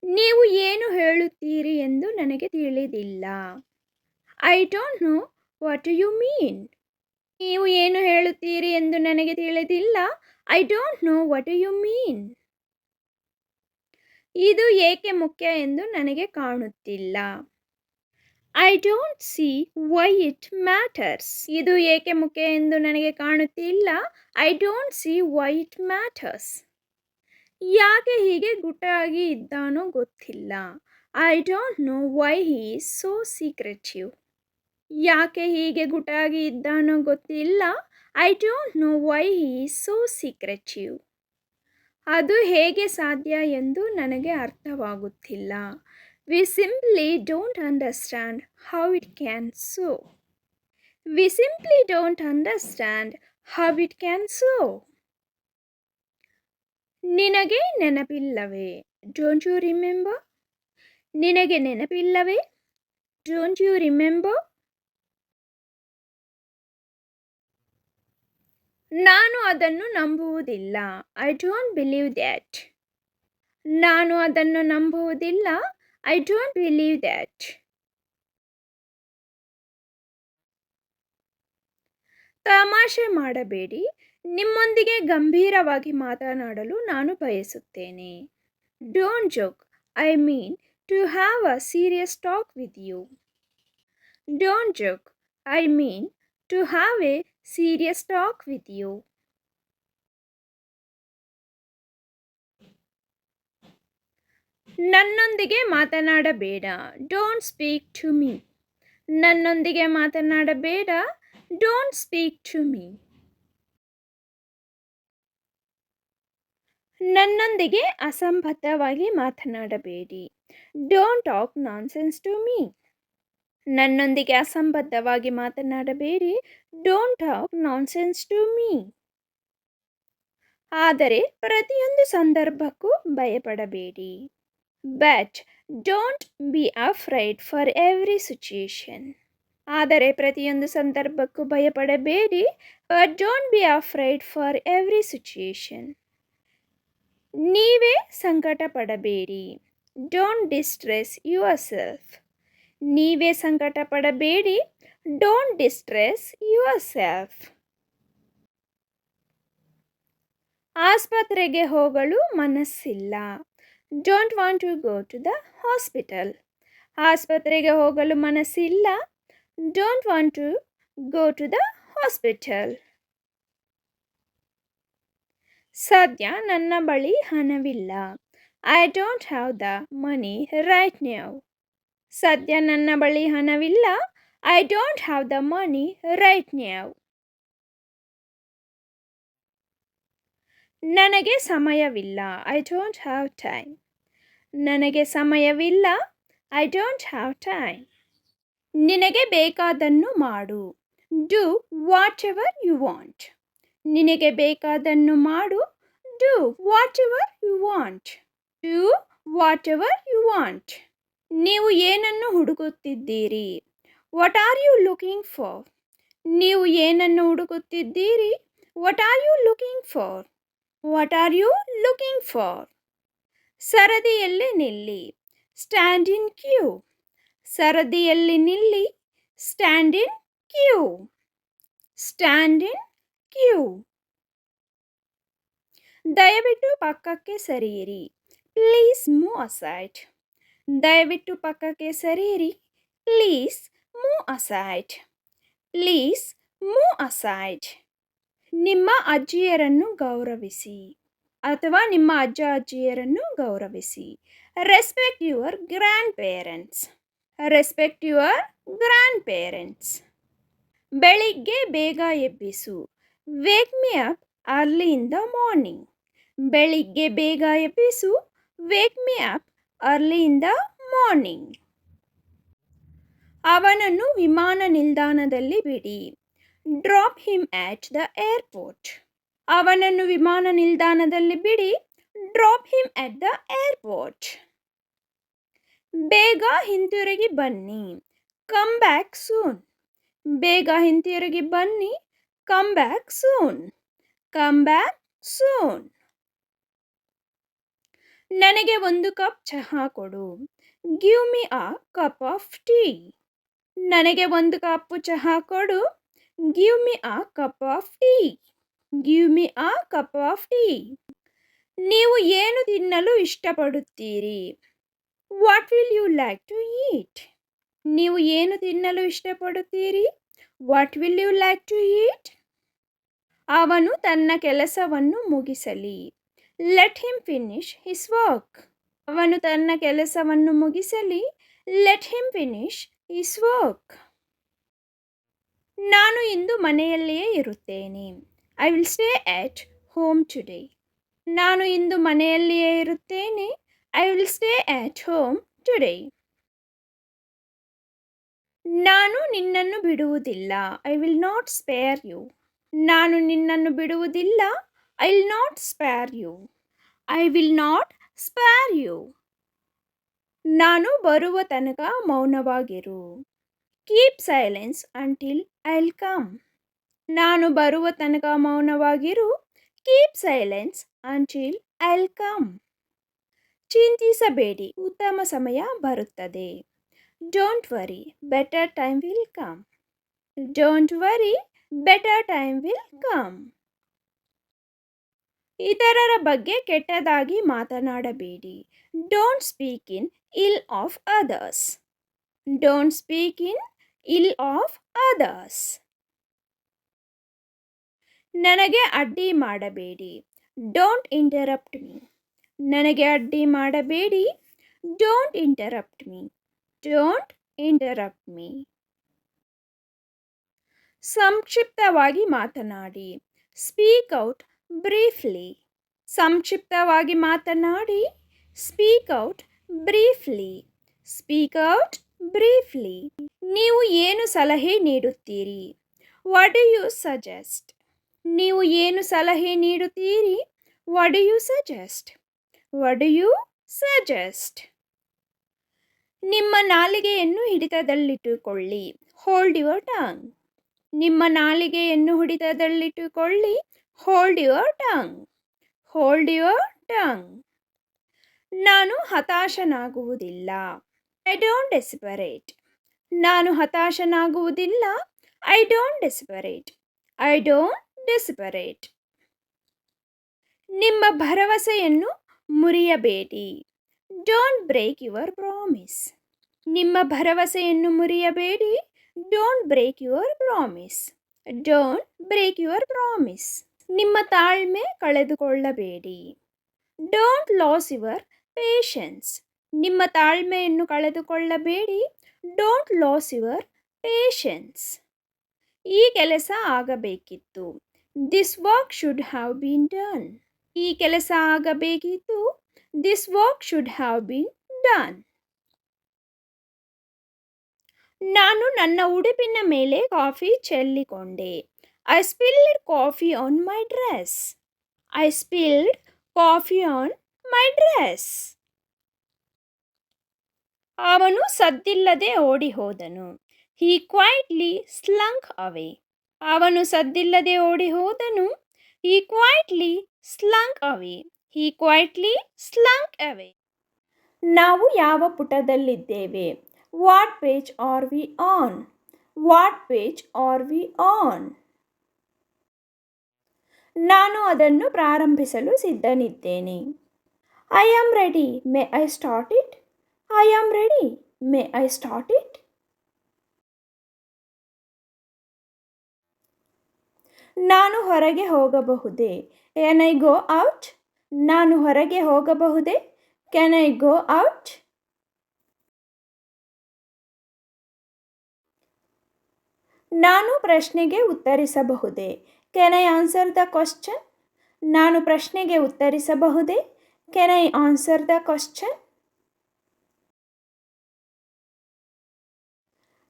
ನೀವು ಏನು ಹೇಳುತ್ತೀರಿ ಎಂದು ನನಗೆ ತಿಳಿದಿಲ್ಲ. I don't know what you mean. ನೀವು ಏನು ಹೇಳುತ್ತೀರಿ ಎಂದು ನನಗೆ ತಿಳಿದಿಲ್ಲ. I don't know what you mean. ಇದು ಏಕೆ ಮುಖ್ಯ ಎಂದು ನನಗೆ ಕಾಣುತ್ತಿಲ್ಲ. I don't see why it matters. ಇದು ಏಕೆ ಮುಖ್ಯ ಎಂದು ನನಗೆ ಕಾಣುತ್ತಿಲ್ಲ. I don't see why it matters. ಯಾಕೆ ಹೀಗೆ ಗುಟ್ಟಾಗಿ ಇದ್ದಾನೋ ಗೊತ್ತಿಲ್ಲ. I don't know why he is so secretive. ಯಾಕೆ ಹೀಗೆ ಗುಟ್ಟಾಗಿ ಇದ್ದಾನೋ ಗೊತ್ತಿಲ್ಲ. I don't know why he is so secretive. ಅದು ಹೇಗೆ ಸಾಧ್ಯ ಎಂದು ನನಗೆ ಅರ್ಥವಾಗುತ್ತಿಲ್ಲ. We simply don't understand how it can so. We simply don't understand how it can so. ನಿನಗೆ ನೆನಪಿಲ್ಲವೇ? Don't you remember? ನಿನಗೆ ನೆನಪಿಲ್ಲವೇ? Don't you remember? ನಾನು ಅದನ್ನು ನಂಬುವುದಿಲ್ಲ. I don't believe that. ನಾನು ಅದನ್ನು ನಂಬುವುದಿಲ್ಲ. I don't believe that. ತಮಾಷೆ ಮಾಡಬೇಡಿ. ನಿಮ್ಮೊಂದಿಗೆ ಗಂಭೀರವಾಗಿ ಮಾತನಾಡಲು ನಾನು ಬಯಸುತ್ತೇನೆ. Don't joke. I mean to have a serious talk with you. Don't joke. I mean to have a serious talk with you. ನನ್ನೊಂದಿಗೆ ಮಾತನಾಡಬೇಡ. Don't speak to me. ನನ್ನೊಂದಿಗೆ ಮಾತನಾಡಬೇಡ. Don't speak to me. ನನ್ನೊಂದಿಗೆ ಅಸಂಬದ್ಧವಾಗಿ ಮಾತನಾಡಬೇಡಿ. Don't talk nonsense to me. ನನ್ನೊಂದಿಗೆ ಅಸಂಬದ್ಧವಾಗಿ ಮಾತನಾಡಬೇಡಿ. Don't talk nonsense to me. ಆದರೆ ಪ್ರತಿಯೊಂದು ಸಂದರ್ಭಕ್ಕೂ ಭಯಪಡಬೇಡಿ. But don't be afraid for every situation. ಆದರೆ ಪ್ರತಿಯೊಂದು ಸಂದರ್ಭಕ್ಕೂ ಭಯಪಡಬೇಡಿ. But don't be afraid for every situation. ನೀವೇ ಸಂಕಟ ಪಡಬೇಡಿ. Don't distress yourself. ನೀವೇ ಸಂಕಟ ಪಡಬೇಡಿ. Don't distress yourself. ಆಸ್ಪತ್ರೆಗೆ ಹೋಗಲು ಮನಸ್ಸಿಲ್ಲ. Don't want to go to the hospital. ಆಸ್ಪತ್ರೆಗೆ ಹೋಗಲು ಮನಸ್ಸಿಲ್ಲ. Don't want to go to the hospital. ಸದ್ಯ ನನ್ನ ಬಳಿ ಹಣವಿಲ್ಲ. I don't have the money right now. ಸದ್ಯ ನನ್ನ ಬಳಿ ಹಣವಿಲ್ಲ. I don't have the money right now. ನನಗೆ ಸಮಯವಿಲ್ಲ. I don't have time. ನನಗೆ ಸಮಯವಿಲ್ಲ. I don't have time. ನಿನಗೆ ಬೇಕಾದನ್ನು ಮಾಡು. Do whatever you want. ನಿನಗೆ ಬೇಕಾದನ್ನು ಮಾಡು. Do whatever you want. Do whatever you want. ನೀವು ಏನನ್ನು ಹುಡುಕುತ್ತಿದ್ದೀರಿ? What are you looking for. ನೀವು ಏನನ್ನು ಹುಡುಕುತ್ತಿದ್ದೀರಿ? What are you looking for. What are you looking for. ಸರದಿಯಲ್ಲಿ ನಿಲ್ಲಿ. Stand in queue. ಸರದಿಯಲ್ಲಿ ನಿಲ್ಲಿ. Stand in queue. Stand in queue. ದಯವಿಟ್ಟು ಪಕ್ಕಕ್ಕೆ ಸರಿಯಿರಿ. Please move aside. ದಯವಿಟ್ಟು ಪಕ್ಕಕ್ಕೆ ಸರಿಯಿರಿ. Please move aside. Please move aside. ನಿಮ್ಮ ಅಜ್ಜಿಯರನ್ನು ಗೌರವಿಸಿ ಅಥವಾ ನಿಮ್ಮ ಅಜ್ಜ ಅಜ್ಜಿಯರನ್ನು ಗೌರವಿಸಿ. Respect your grandparents. Respect your grandparents. ಬೆಳಿಗ್ಗೆ ಬೇಗ ಎಬ್ಬಿಸು. Wake me up early in the morning. ಬೆಳಿಗ್ಗೆ ಬೇಗ ಎಬ್ಬಿಸು. Wake me up early in the morning. ಅವನನ್ನು ವಿಮಾನ ನಿಲ್ದಾಣದಲ್ಲಿ ಬಿಡಿ. Drop him at the airport. ಅವನನ್ನು ವಿಮಾನ ನಿಲ್ದಾಣದಲ್ಲಿ ಬಿಡಿ. Drop him at the airport. ಬೇಗ ಹಿಂತಿರುಗಿ ಬನ್ನಿ. Come back soon. ಬೇಗ ಹಿಂತಿರುಗಿ ಬನ್ನಿ. Come back soon. Come back soon. ನನಗೆ ಒಂದು ಕಪ್ ಚಹಾ ಕೊಡು. Give me a cup of tea. ನನಗೆ ಒಂದು ಕಪ್ ಚಹಾ ಕೊಡು. Give me a cup of tea. Give me a cup of tea. ನೀವು ಏನು ತಿನ್ನಲು ಇಷ್ಟಪಡುತ್ತೀರಿ? What will you like to eat. ನೀವು ಏನು ತಿನ್ನಲು ಇಷ್ಟಪಡುತ್ತೀರಿ? What will you like to eat. ಅವನು ತನ್ನ ಕೆಲಸವನ್ನು ಮುಗಿಸಲಿ. Let him finish his work. ಅವನು ತನ್ನ ಕೆಲಸವನ್ನು ಮುಗಿಸಲಿ. Let him finish his work. ನಾನು ಇಂದು ಮನೆಯಲ್ಲಿಯೇ ಇರುತ್ತೇನೆ. I will stay at home today. ನಾನು ಇಂದು ಮನೆಯಲ್ಲಿಯೇ ಇರುತ್ತೇನೆ. I will stay at home today. ನಾನು ನಿನ್ನನ್ನು ಬಿಡುವುದಿಲ್ಲ. I will not spare you. ನಾನು ನಿನ್ನನ್ನು ಬಿಡುವುದಿಲ್ಲ. I will not spare you. I will not spare you. ನಾನು ಬರುವ ತನಕ ಮೌನವಾಗಿರು. Keep silence until I will come. ನಾನು ಬರುವ ತನಕ ಮೌನವಾಗಿರು. Keep silence until I will come. ಚಿಂತಿಸಬೇಡಿ, ಉತ್ತಮ ಸಮಯ ಬರುತ್ತದೆ. Don't worry, better time will come. Don't worry, better time will come. ಇತರರ ಬಗ್ಗೆ ಕೆಟ್ಟದಾಗಿ ಮಾತನಾಡಬೇಡಿ. Don't speak in ill of others. Don't speak in ill of others. ನನಗೆ ಅಡ್ಡಿ ಮಾಡಬೇಡಿ. Don't interrupt me. ನನಗೆ ಅಡ್ಡಿ ಮಾಡಬೇಡಿ. Don't interrupt me. Don't interrupt me. ಸಂಕ್ಷಿಪ್ತವಾಗಿ ಮಾತನಾಡಿ. Speak out briefly. ಸಂಕ್ಷಿಪ್ತವಾಗಿ ಮಾತನಾಡಿ. Speak out briefly. Speak out briefly. ನೀವು ಏನು ಸಲಹೆ ನೀಡುತ್ತೀರಿ? What do you suggest? ನೀವು ಏನು ಸಲಹೆ ನೀಡುತ್ತೀರಿ? What do you suggest? What do you suggest? ನಿಮ್ಮ ನಾಲಿಗೆಯನ್ನು ಹಿಡಿತದಲ್ಲಿಟ್ಟುಕೊಳ್ಳಿ. Hold your tongue. ನಿಮ್ಮ ನಾಲಿಗೆಯನ್ನು ಹಿಡಿತದಲ್ಲಿಟ್ಟುಕೊಳ್ಳಿ. Hold your tongue. Hold your tongue. ನಾನು ಹತಾಶನಾಗುವುದಿಲ್ಲ. I don't desperate. ನಾನು ಹತಾಶನಾಗುವುದಿಲ್ಲ. I don't desperate. I don't desperate. ನಿಮ್ಮ ಭರವಸೆಯನ್ನು ಮುರಿಯಬೇಡಿ. Don't break your promise. ನಿಮ್ಮ ಭರವಸೆಯನ್ನು ಮುರಿಯಬೇಡಿ. Don't break your promise. Don't break your promise. ನಿಮ್ಮ ತಾಳ್ಮೆ ಕಳೆದುಕೊಳ್ಳಬೇಡಿ. Don't lose your patience. ನಿಮ್ಮ ತಾಳ್ಮೆಯನ್ನು ಕಳೆದುಕೊಳ್ಳಬೇಡಿ. Don't lose your patience. ಈ ಕೆಲಸ ಆಗಬೇಕಿತ್ತು. This work should have been done. ಈ ಕೆಲಸ ಆಗಬೇಕಿತ್ತು. This work should have been done. ನಾನು ನನ್ನ ಉಡುಪಿನ ಮೇಲೆ ಕಾಫಿ ಚೆಲ್ಲಿಕೊಂಡೆ. I spilled coffee on my dress. I spilled coffee on my dress. ಅವನು ಸದ್ದಿಲ್ಲದೆ ಓಡಿ ಹೋದನು. He quietly slunk away. ಅವನು ಸದ್ದಿಲ್ಲದೆ ಓಡಿ ಹೋದನು. He quietly slunk away. He quietly slunk away. ನಾವು ಯಾವ ಪುಟದಲ್ಲಿದ್ದೇವೆ? What page are we on? What page are we on? ನಾನು ಅದನ್ನು ಪ್ರಾರಂಭಿಸಲು ಸಿದ್ಧನಿದ್ದೇನೆ. I am ready. May I start it? I am ready. May I start it? ನಾನು ಹೊರಗೆ ಹೋಗಬಹುದೇ? Can I go out? ನಾನು ಹೊರಗೆ ಹೋಗಬಹುದೇ? Can I go out? ನಾನು ಪ್ರಶ್ನೆಗೆ ಉತ್ತರಿಸಬಹುದೇ? Can I answer the question? ನಾನು ಪ್ರಶ್ನೆಗೆ ಉತ್ತರಿಸಬಹುದೇ? Can I answer the question?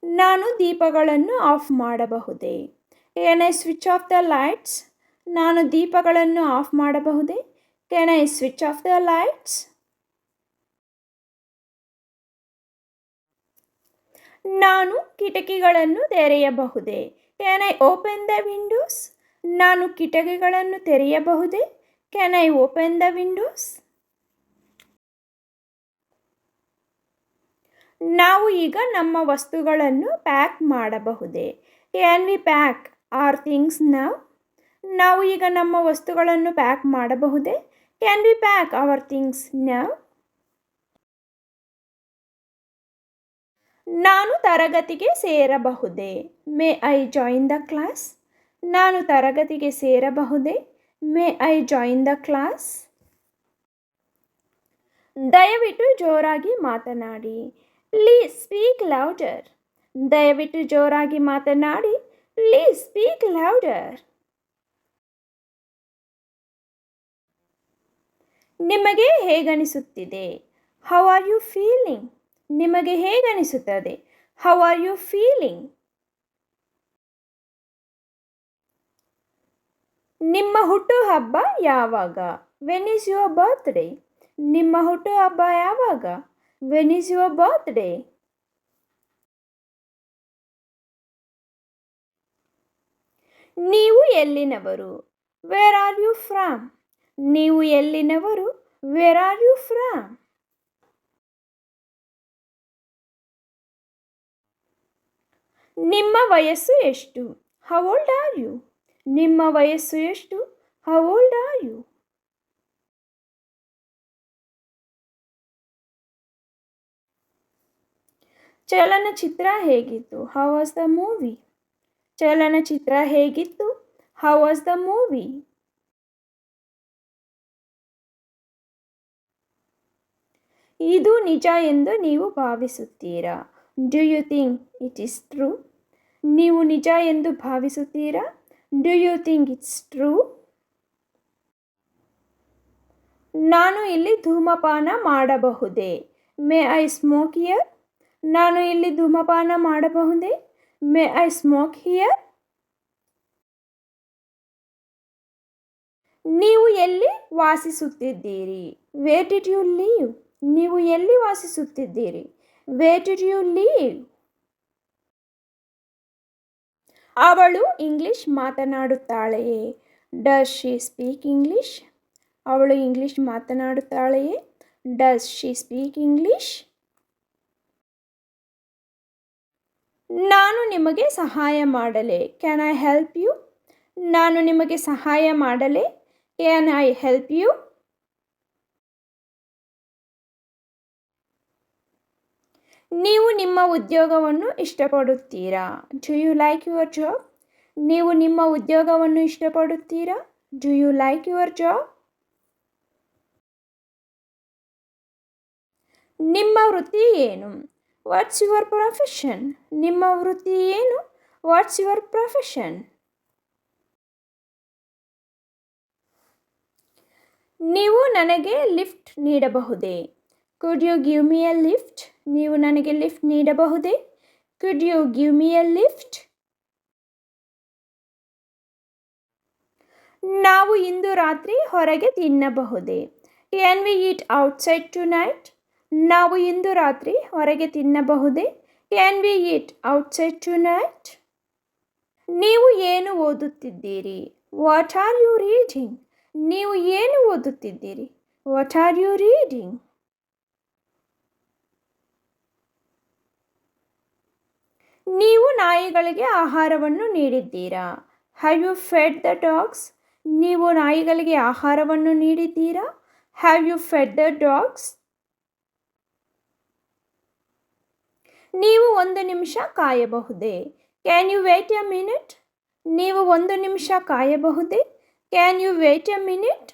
ನಾನು ದೀಪಗಳನ್ನು ಆಫ್ ಮಾಡಬಹುದೇ? Can I switch off the lights? ನಾನು ದೀಪಗಳನ್ನು ಆಫ್ ಮಾಡಬಹುದೇ? Can I switch off the lights? ನಾನು ಕಿಟಕಿಗಳನ್ನು ತೆರೆಯಬಹುದೇ? Can I open the windows? ನಾನು ಕಿಟಕಿಗಳನ್ನು ತೆರೆಯಬಹುದೇ? Can I open the windows? ನಾವು ಈಗ ನಮ್ಮ ವಸ್ತುಗಳನ್ನು ಪ್ಯಾಕ್ ಮಾಡಬಹುದೇ? Can we pack our things now? ನಾವು ಈಗ ನಮ್ಮ ವಸ್ತುಗಳನ್ನು ಪ್ಯಾಕ್ ಮಾಡಬಹುದೇ? Can we pack our things now? ನಾನು ತರಗತಿಗೆ ಸೇರಬಹುದೇ? May I join the class? ನಾನು ತರಗತಿಗೆ ಸೇರಬಹುದೇ? May I join the class? ದಯವಿಟ್ಟು ಜೋರಾಗಿ ಮಾತನಾಡಿ. Please speak louder. ದಯವಿಟ್ಟು ಜೋರಾಗಿ ಮಾತನಾಡಿ. Please speak louder. ನಿಮಗೆ ಹೇಗನಿಸುತ್ತಿದೆ? How are you feeling? ನಿಮಗೆ ಹೇಗನಿಸುತ್ತದೆ? How are you feeling? ನಿಮ್ಮ ಹುಟ್ಟುಹಬ್ಬ ಯಾವಾಗ? When is your birthday? ನಿಮ್ಮ ಹುಟ್ಟುಹಬ್ಬ ಯಾವಾಗ? When is your birthday? ನೀವು ಎಲ್ಲಿನವರು? Where are you from? ನೀವು ಎಲ್ಲಿನವರು? Where are you from? ನಿಮ್ಮ ವಯಸ್ಸು ಎಷ್ಟು? How old are you? ನಿಮ್ಮ ವಯಸ್ಸು ಎಷ್ಟು? How old are you? ಚಲನಚಿತ್ರ ಹೇಗಿತ್ತು? How was the movie? ಚಲನಚಿತ್ರ ಹೇಗಿತ್ತು? How was the movie? ಇದು ನಿಜ ಎಂದು ನೀವು ಭಾವಿಸುತ್ತೀರಾ? Do you think it is true? ನೀವು ನಿಜ ಎಂದು ಭಾವಿಸುತ್ತೀರಾ? Do you think it's true? ನಾನು ಇಲ್ಲಿ ಧೂಮಪಾನ ಮಾಡಬಹುದೇ? May I smoke here? ನಾನು ಇಲ್ಲಿ ಧೂಮಪಾನ ಮಾಡಬಹುದೇ? May I smoke here? ನೀವು ಎಲ್ಲಿ ವಾಸಿಸುತ್ತಿದ್ದೀರಿ? Where did you live? ನೀವು ಎಲ್ಲಿ ವಾಸಿಸುತ್ತಿದ್ದೀರಿ? Where did you live? ಅವಳು ಇಂಗ್ಲಿಷ್ ಮಾತನಾಡುತ್ತಾಳೆಯೇ? Does she speak English? ಅವಳು ಇಂಗ್ಲಿಷ್ ಮಾತನಾಡುತ್ತಾಳೆಯೇ? Does she speak English? ನಾನು ನಿಮಗೆ ಸಹಾಯ ಮಾಡಲೇ? Can I help you? ನಾನು ನಿಮಗೆ ಸಹಾಯ ಮಾಡಲೇ? Can I help you? ನೀವು ನಿಮ್ಮ ಉದ್ಯೋಗವನ್ನು ಇಷ್ಟಪಡುತ್ತೀರಾ? Do you like your job? ನೀವು ನಿಮ್ಮ ಉದ್ಯೋಗವನ್ನು ಇಷ್ಟಪಡುತ್ತೀರಾ? Do you like your job? ನಿಮ್ಮ ವೃತ್ತಿ ಏನು? What's your profession? ನಿಮ್ಮ ವೃತ್ತಿ ಏನು? What's your profession? ನೀವು ನನಗೆ ಲಿಫ್ಟ್ ನೀಡಬಹುದೇ? Could you give me a lift? ನೀವು ನನಗೆ ಲಿಫ್ಟ್ ನೀಡಬಹುದೇ? Could you give me a lift? ನಾವು ಇಂದು ರಾತ್ರಿ ಹೊರಗೆ ತಿನ್ನಬಹುದೇ? Can we eat outside tonight? ನಾವು ಇಂದು ರಾತ್ರಿ ಹೊರಗೆ ತಿನ್ನಬಹುದೇ? Can we eat outside tonight? ನೀವು ಏನು ಓದುತ್ತಿದ್ದೀರಿ? What are you reading? ನೀವು ಏನು ಓದುತ್ತಿದ್ದೀರಿ? What are you reading? ನೀವು ನಾಯಿಗಳಿಗೆ ಆಹಾರವನ್ನು ನೀಡಿದ್ದೀರಾ? Have you fed the dogs? ನೀವು ನಾಯಿಗಳಿಗೆ ಆಹಾರವನ್ನು ನೀಡಿದ್ದೀರಾ? Have you fed the dogs? ನೀವು ಒಂದು ನಿಮಿಷ ಕಾಯಬಹುದೇ? Can you wait a minute? ನೀವು ಒಂದು ನಿಮಿಷ ಕಾಯಬಹುದೇ? Can you wait a minute?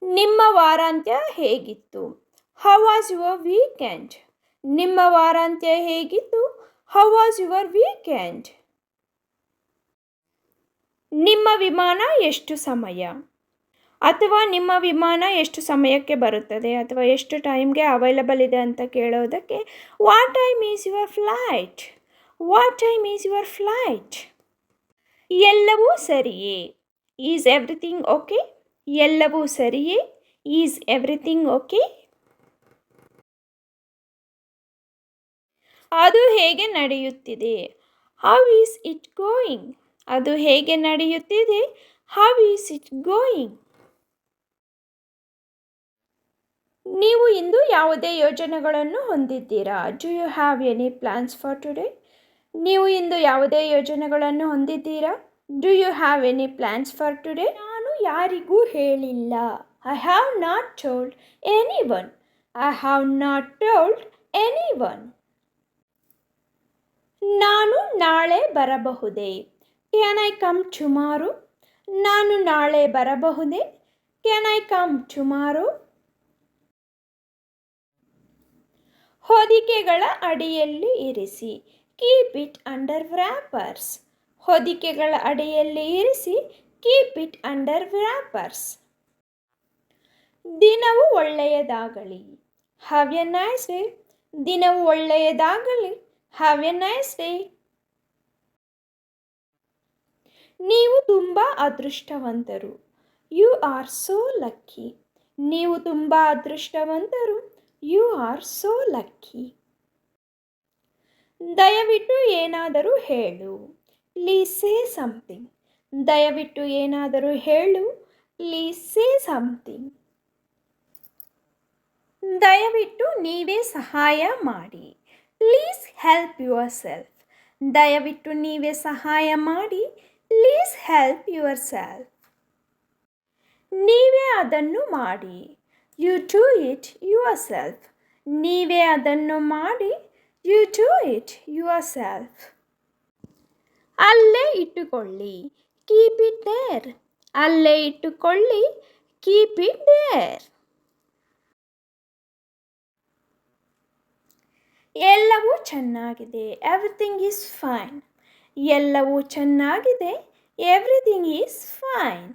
ನಿಮ್ಮ ವಾರಾಂತ್ಯ ಹೇಗಿತ್ತು? How was your weekend? ನಿಮ್ಮ ವಾರಾಂತ್ಯ ಹೇಗಿತ್ತು? How was your weekend? ನಿಮ್ಮ ವಿಮಾನ ಎಷ್ಟು ಸಮಯ? ಅಥವಾ ನಿಮ್ಮ ವಿಮಾನ ಎಷ್ಟು ಸಮಯಕ್ಕೆ ಬರುತ್ತದೆ ಅಥವಾ ಎಷ್ಟು ಟೈಮ್ಗೆ ಅವೈಲಬಲ್ ಇದೆ ಅಂತ ಕೇಳೋದಕ್ಕೆ what time is your flight? What time is your flight? ಎಲ್ಲವೂ ಸರಿಯೇ? Is everything okay? ಎಲ್ಲವೂ ಸರಿಯೇ? Is everything okay? ಅದು ಹೇಗೆ ನಡೆಯುತ್ತಿದೆ? How is it going? ಅದು ಹೇಗೆ ನಡೆಯುತ್ತಿದೆ? How is it going? ನೀವು ಇಂದು ಯಾವುದೇ ಯೋಜನೆಗಳನ್ನು ಹೊಂದಿದ್ದೀರಾ? Do you have any plans for today? ನೀವು ಇಂದು ಯಾವುದೇ ಯೋಜನೆಗಳನ್ನು ಹೊಂದಿದ್ದೀರಾ? Do you have any plans for today? ನಾನು ಯಾರಿಗೂ ಹೇಳಿಲ್ಲ. I have not told any one. I have not told any one. ನಾನು ನಾಳೆ ಬರಬಹುದೇ? Can I come tomorrow? ನಾನು ನಾಳೆ ಬರಬಹುದೇ? Can I come tomorrow? ಹೊದಿಕೆಗಳ ಅಡಿಯಲ್ಲಿ ಇರಿಸಿ. Keep it under wrappers. ಹೊದಿಕೆಗಳ ಅಡಿಯಲ್ಲಿ ಇರಿಸಿ. Keep it under wrappers. ದಿನವು ಒಳ್ಳೆಯದಾಗಲಿ. Have a nice day. ದಿನವು ಒಳ್ಳೆಯದಾಗಲಿ. Have a nice day. ನೀವು ತುಂಬ ಅದೃಷ್ಟವಂತರು. You are so lucky. ನೀವು ತುಂಬ ಅದೃಷ್ಟವಂತರು. You are so lucky. ದಯವಿಟ್ಟು ಏನಾದರೂ ಹೇಳು. Please say something. ದಯವಿಟ್ಟು ಏನಾದರೂ ಹೇಳು. Please say something. ದಯವಿಟ್ಟು ನೀವೇ ಸಹಾಯ ಮಾಡಿ. Please help yourself. ದಯವಿಟ್ಟು ನೀವೇ ಸಹಾಯ ಮಾಡಿ. Please help yourself. ನೀವೇ ಅದನ್ನು ಮಾಡಿ. You do it yourself. ನೀವೇ ಅದನ್ನು ಮಾಡಿ. You do it yourself. ಅಲ್ಲೇ ಇಟ್ಟುಕೊಳ್ಳಿ. Keep it there. ಅಲ್ಲೇ ಇಟ್ಟುಕೊಳ್ಳಿ. Keep it there. ಎಲ್ಲವೂ ಚೆನ್ನಾಗಿದೆ. Everything is fine. ಎಲ್ಲವೂ ಚೆನ್ನಾಗಿದೆ. Everything is fine.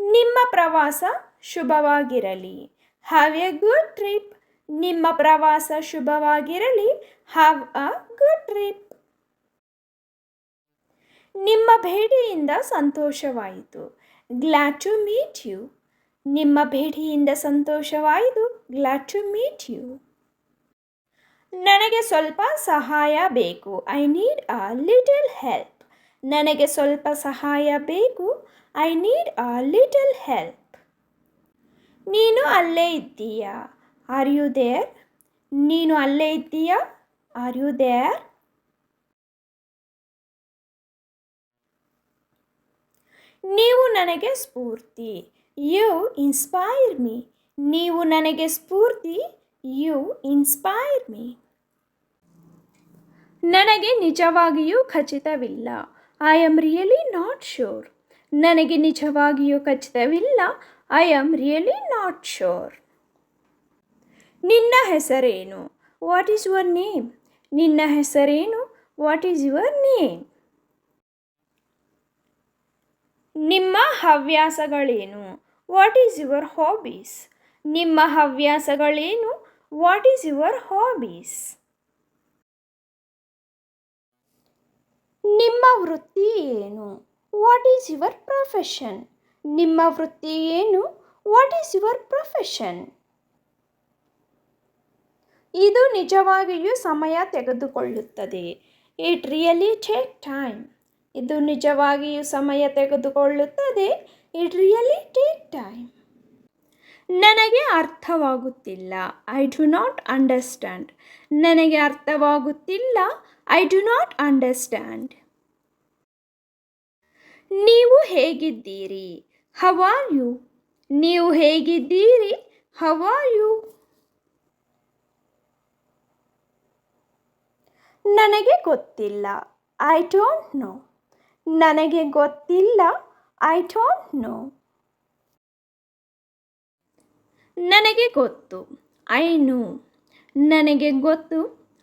ನಿಮ್ಮ ಪ್ರವಾಸ ಶುಭವಾಗಿರಲಿ. Have a good trip. ನಿಮ್ಮ ಪ್ರವಾಸ ಶುಭವಾಗಿರಲಿ. Have a good trip. ನಿಮ್ಮ ಭೇಟಿಯಿಂದ ಸಂತೋಷವಾಯಿತು. Glad to meet you. ನಿಮ್ಮ ಭೇಟಿಯಿಂದ ಸಂತೋಷವಾಯಿತು. Glad to meet you. ನನಗೆ ಸ್ವಲ್ಪ ಸಹಾಯ ಬೇಕು. I need a little help. ನನಗೆ ಸ್ವಲ್ಪ ಸಹಾಯ ಬೇಕು. I need a little help. ನೀನು ಅಲ್ಲೇ ಇದ್ದೀಯಾ? Are you there? ನೀನು ಅಲ್ಲೇ ಇದ್ದೀಯಾ? Are you there? ನೀವು ನನಗೆ ಸ್ಫೂರ್ತಿ. You inspire me. ನೀವು ನನಗೆ ಸ್ಫೂರ್ತಿ. You inspire me. ನನಗೆ ನಿಜವಾಗಿಯೂ ಖಚಿತವಿಲ್ಲ. I am really not sure. ನನಗೆ ನಿಜವಾಗಿಯೂ ಖಚಿತವಿಲ್ಲ. I am really not sure. ನಿನ್ನ ಹೆಸರೇನು? What is your name? ನಿನ್ನ ಹೆಸರೇನು? What is your name? ನಿಮ್ಮ ಹವ್ಯಾಸಗಳೇನು? What is your hobbies? ನಿಮ್ಮ ಹವ್ಯಾಸಗಳೇನು? What is your hobbies? ನಿಮ್ಮ ವೃತ್ತಿ ಏನು? What is your profession? ನಿಮ್ಮ ವೃತ್ತಿ ಏನು? What is your profession? ಇದು ನಿಜವಾಗಿಯೂ ಸಮಯ ತೆಗೆದುಕೊಳ್ಳುತ್ತದೆ. It really take time. ಇದು ನಿಜವಾಗಿಯೂ ಸಮಯ ತೆಗೆದುಕೊಳ್ಳುತ್ತದೆ. It really take time. ನನಗೆ ಅರ್ಥವಾಗುತ್ತಿಲ್ಲ. I do not understand. ನನಗೆ ಅರ್ಥವಾಗುತ್ತಿಲ್ಲ. I do not understand. ನೀವು ಹೇಗಿದ್ದೀರಿ? How are you? ನೀವು ಹೇಗಿದ್ದೀರಿ? How are you? ನನಗೆ ಗೊತ್ತಿಲ್ಲ. I don't know. ನನಗೆ ಗೊತ್ತಿಲ್ಲ. I don't know. ನನಗೆ ಗೊತ್ತು. I know. ನನಗೆ ಗೊತ್ತು.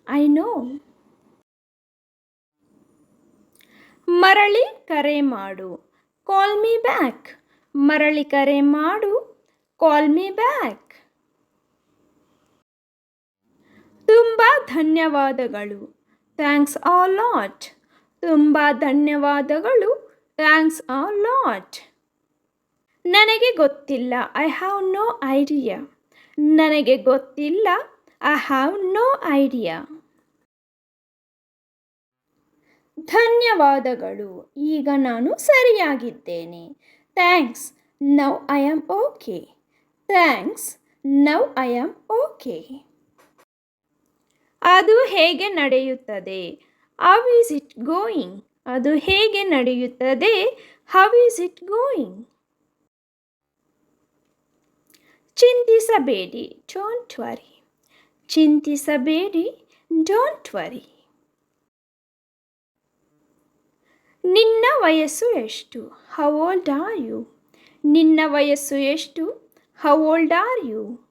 I know. ಮರಳಿ ಕರೆ ಮಾಡು. Call me back. ಮರಳಿ ಕರೆ ಮಾಡು. Call me back. ತುಂಬ ಧನ್ಯವಾದಗಳು. Thanks a lot. ತುಂಬ ಧನ್ಯವಾದಗಳು. Thanks a lot. ನನಗೆ ಗೊತ್ತಿಲ್ಲ. I have no idea. ನನಗೆ ಗೊತ್ತಿಲ್ಲ. I have no idea. ಧನ್ಯವಾದಗಳು. ಈಗ ನಾನು ಸರಿಯಾಗಿದ್ದೇನೆ. Thanks. Now I am okay. Thanks. Now I am okay. ಅದು ಹೇಗೆ ನಡೆಯುತ್ತದೆ? How is it going? ಅದು ಹೇಗೆ ನಡೆಯುತ್ತದೆ? How is it going? ಚಿಂತಿಸಬೇಡಿ. Don't worry. ಚಿಂತಿಸಬೇಡಿ. Don't worry. ನಿನ್ನ ವಯಸ್ಸು ಎಷ್ಟು? How old are you? ನಿನ್ನ ವಯಸ್ಸು ಎಷ್ಟು? How old are you?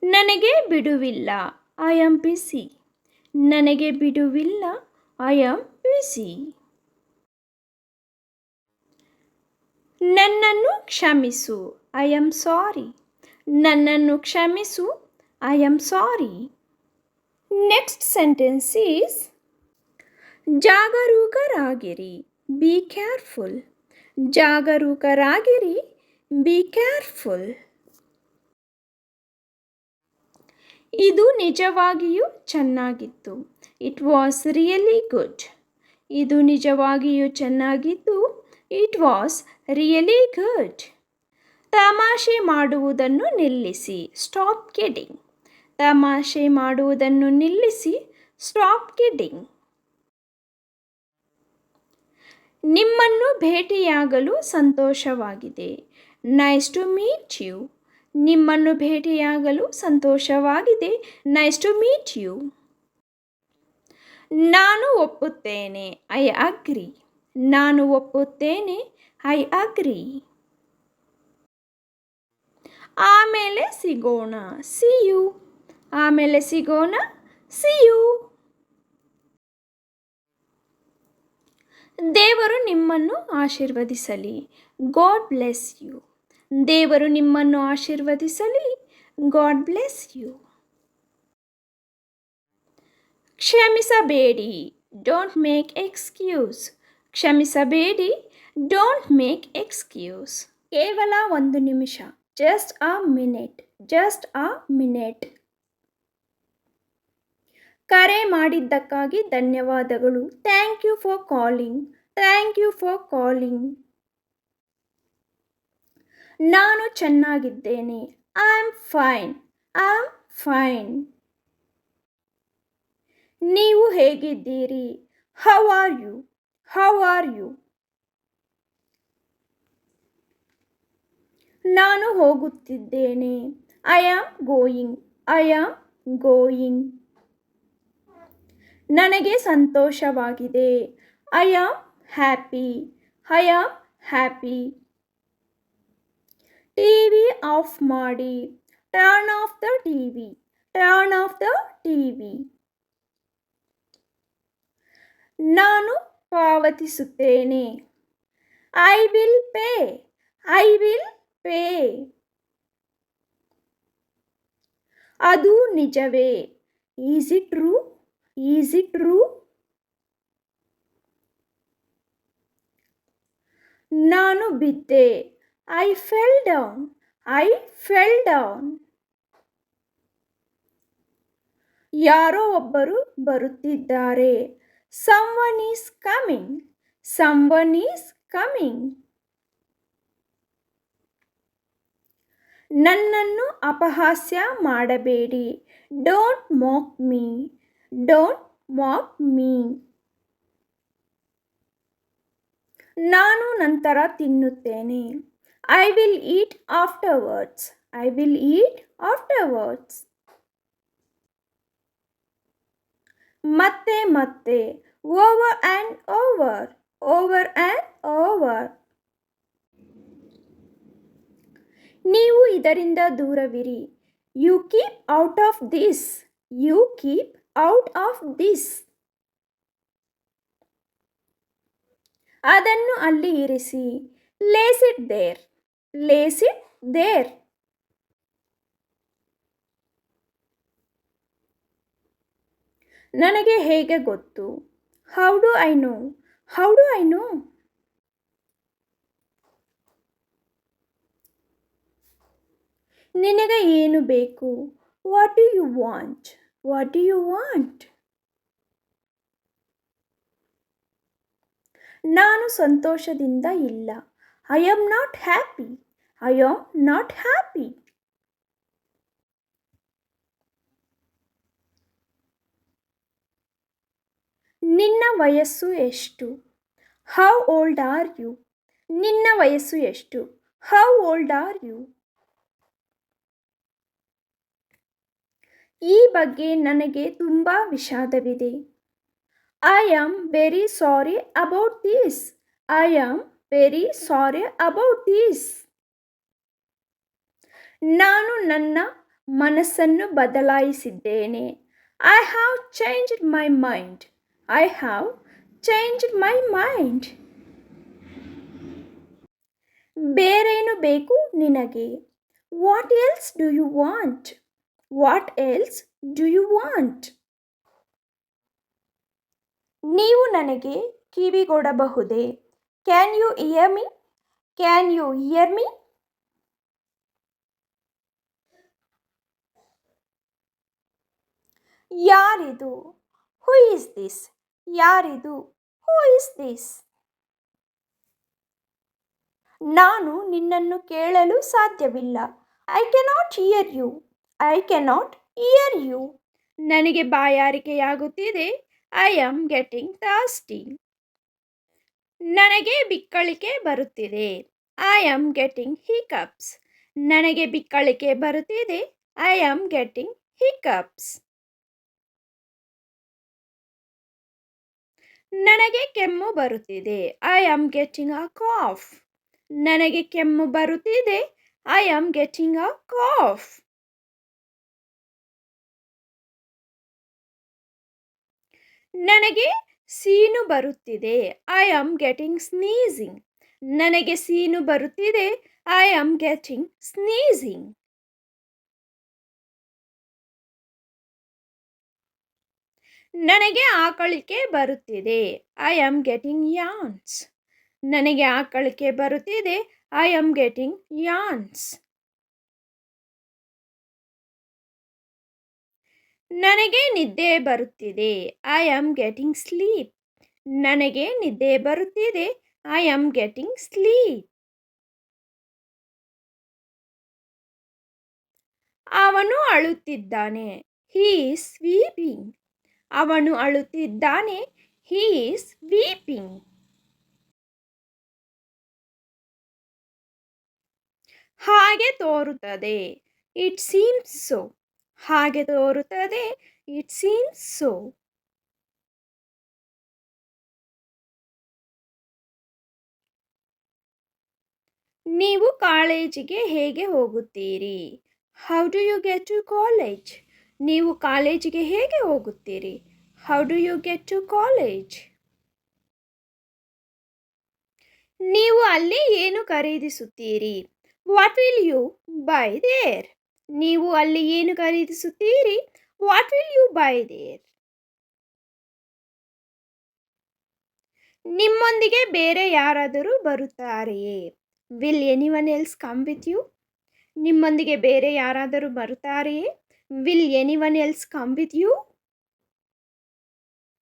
ನನಗೆ ಬಿಡುವಿಲ್ಲ. ಐ ಆಮ್ ಬಿಸಿ. ನನಗೆ ಬಿಡುವಿಲ್ಲ. I am busy. ನನ್ನನ್ನು ಕ್ಷಮಿಸು. I am sorry. ನನ್ನನ್ನು ಕ್ಷಮಿಸು. I am sorry. Next sentence is ಜಾಗರೂಕರಾಗಿರಿ. Be careful. ಜಾಗರೂಕರಾಗಿರಿ. Be careful. ಇದು ನಿಜವಾಗಿಯೂ ಚೆನ್ನಾಗಿತ್ತು. It was really good. ಇದು ನಿಜವಾಗಿಯೂ ಚೆನ್ನಾಗಿತ್ತು. It was really good. ತಮಾಷೆ ಮಾಡುವುದನ್ನು ನಿಲ್ಲಿಸಿ. Stop kidding. ತಮಾಷೆ ಮಾಡುವುದನ್ನು ನಿಲ್ಲಿಸಿ. Stop kidding. ನಿಮ್ಮನ್ನು ಭೇಟಿಯಾಗಲು ಸಂತೋಷವಾಗಿದೆ. Nice to meet you. ನಿಮ್ಮನ್ನು ಭೇಟಿಯಾಗಲು ಸಂತೋಷವಾಗಿದೆ. Nice to meet you. ನಾನು ಒಪ್ಪುತ್ತೇನೆ. I agree. ನಾನು ಒಪ್ಪುತ್ತೇನೆ. I agree. ಆಮೇಲೆ ಸಿಗೋಣ. See you. ಆಮೇಲೆ ಸಿಗೋಣ. See you. ದೇವರು ನಿಮ್ಮನ್ನು ಆಶೀರ್ವದಿಸಲಿ. God bless you. ದೇವರು ನಿಮ್ಮನ್ನು ಆಶೀರ್ವದಿಸಲಿ. God bless you. ಕ್ಷಮಿಸಬೇಡಿ. Don't make excuse. ಕ್ಷಮಿಸಬೇಡಿ. Don't make excuse. ಕೇವಲ 1 ನಿಮಿಷ. Just a minute. Just a minute. ಕರೆ ಮಾಡಿದ್ದಕ್ಕಾಗಿ ಧನ್ಯವಾದಗಳು. Thank you for calling. Thank you for calling. ನಾನು ಚೆನ್ನಾಗಿದ್ದೇನೆ. I am fine. I am fine. ನೀವು ಹೇಗಿದ್ದೀರಿ? How are you? How are you? ನಾನು ಹೋಗುತ್ತಿದ್ದೇನೆ. I am going. I am going. ನನಗೆ ಸಂತೋಷವಾಗಿದೆ. I am happy. I am happy. TV of ಮಾಡಿ. Turn off the TV. Turn off the TV. ನಾನು ಪಾವತಿಸುತ್ತೇನೆ. I will pay. I will pay. ಅದು ನಿಜವೇ? Is it true? Is it true? ನಾನು ಬಿದ್ದೆ. I fell down. I fell down. ಯಾರೋ ಒಬ್ಬರು ಬರುತ್ತಿದ್ದಾರೆ. Someone is coming. Someone is coming. ನನ್ನನ್ನು ಅಪಹಾಸ್ಯ ಮಾಡಬೇಡಿ. Don't mock me. Don't mock me. ನಾನು ನಂತರ ತಿನ್ನುತ್ತೇನೆ. I will eat afterwards. I will eat afterwards. ಮತ್ತೆ ಮತ್ತೆ. Over and over. Over and over. ನೀವು ಇದರಿಂದ ದೂರವಿರಿ. You keep out of this. You keep out of this. ಅದನ್ನು ಅಲ್ಲಿ ಇರಿಸಿ. Lays it there. Lays it there. ನನಗೆ ಹೇಗೆ ಗೊತ್ತು? How do I know? How do I know? ನಿನಗೆ ಏನು ಬೇಕು? What do you want? What do you want? ನಾನು ಸಂತೋಷದಿಂದ ಇಲ್ಲ. I am not happy. I am not happy. ನಿನ್ನ ವಯಸ್ಸು ಎಷ್ಟು? How old are you? ನಿನ್ನ ವಯಸ್ಸು ಎಷ್ಟು? How old are you? ಈ ಬಗ್ಗೆ ನನಗೆ ತುಂಬ ವಿಷಾದವಿದೆ. I am very sorry about this. I am very sorry about this. ನಾನು ನನ್ನ ಮನಸ್ಸನ್ನು ಬದಲಾಯಿಸಿದ್ದೇನೆ. I have changed my mind. I have changed my mind. ಬೇರೇನು ಬೇಕು ನಿನಗೆ? What else do you want? What else do you want? ನೀವು ನನಗೆ ಕಿವಿಗೊಡಬಹುದೇ? Can you ear me? Can you ear me? ಯಾರಿದು? Who is this? ಯಾರಿದು? Who is this? ನಾನು ನಿನ್ನನ್ನು ಕೇಳಲು ಸಾಧ್ಯವಿಲ್ಲ. I cannot hear you. I cannot hear you. ನನಗೆ ಬಾಯಾರಿಕೆಯಾಗುತ್ತಿದೆ. I am getting thirsty. ನನಗೆ ಬಿಕ್ಕಳಿಕೆ ಬರುತ್ತಿದೆ. I am getting hiccups. ನನಗೆ ಬಿಕ್ಕಳಿಕೆ ಬರುತ್ತಿದೆ. I am getting hiccups. ನನಗೆ ಕೆಮ್ಮು ಬರುತ್ತಿದೆ. I am getting a cough. ನನಗೆ ಕೆಮ್ಮು ಬರುತ್ತಿದೆ. I am getting a cough. ನನಗೆ ಸೀನು ಬರುತ್ತಿದೆ. I am getting sneezing. ನನಗೆ ಸೀನು ಬರುತ್ತಿದೆ. I am getting sneezing. ನನಗೆ ಆಕಳಿಕೆ ಬರುತ್ತಿದೆ. I am getting ಯಾನ್ಸ್. ನನಗೆ ಆಕಳಿಕೆ ಬರುತ್ತಿದೆ. I am getting ಯಾನ್ಸ್. ನನಗೆ ನಿದ್ದೆ ಬರುತ್ತಿದೆ. I am getting sleep. ನನಗೆ ನಿದ್ದೆ ಬರುತ್ತಿದೆ. I am getting sleep. ಅವನು ಅಳುತ್ತಿದ್ದಾನೆ. He is weeping. ಅವನು ಅಳುತ್ತಿದ್ದಾನೆ. He is weeping. ಹಾಗೆ ತೋರುತ್ತದೆ. It seems so. ಹಾಗೆ ತೋರುತ್ತದೆ. It seems so. ನೀವು ಕಾಲೇಜಿಗೆ ಹೇಗೆ ಹೋಗುತ್ತೀರಿ? How do you get to college? ನೀವು ಕಾಲೇಜಿಗೆ ಹೇಗೆ ಹೋಗುತ್ತೀರಿ? How do you get to college? ನೀವು ಅಲ್ಲಿ ಏನು ಖರೀದಿಸುತ್ತೀರಿ? What will you buy there? ನೀವು ಅಲ್ಲಿ ಏನು ಖರೀದಿಸುತ್ತೀರಿ? What will you buy there? ನಿಮ್ಮೊಂದಿಗೆ ಬೇರೆ ಯಾರಾದರೂ ಬರುತ್ತಾರೆಯೇ? Will anyone else come with you? ನಿಮ್ಮೊಂದಿಗೆ ಬೇರೆ ಯಾರಾದರೂ ಬರುತ್ತಾರೆಯೇ? Will anyone else come with you?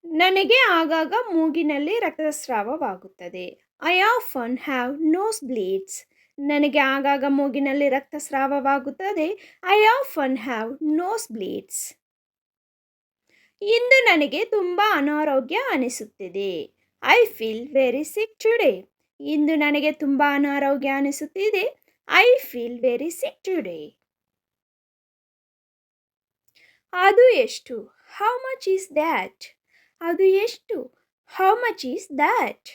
ನನಗೆ ಆಗಾಗ ಮೂಗಿನಲ್ಲಿ ರಕ್ತಸ್ರಾವವಾಗುತ್ತದೆ. I often have nose bleeds. ನನಗೆ ಆಗಾಗ ಮೂಗಿನಲ್ಲಿ ರಕ್ತಸ್ರಾವವಾಗುತ್ತದೆ. I often have nose bleeds. ಇಂದು ನನಗೆ ತುಂಬ ಅನಾರೋಗ್ಯ ಅನಿಸುತ್ತಿದೆ. I feel very sick today. ಇಂದು ನನಗೆ ತುಂಬ ಅನಾರೋಗ್ಯ ಅನಿಸುತ್ತಿದೆ. I feel very sick today. ಅದು ಎಷ್ಟು? How much is that? ಅದು ಎಷ್ಟು? How much is that?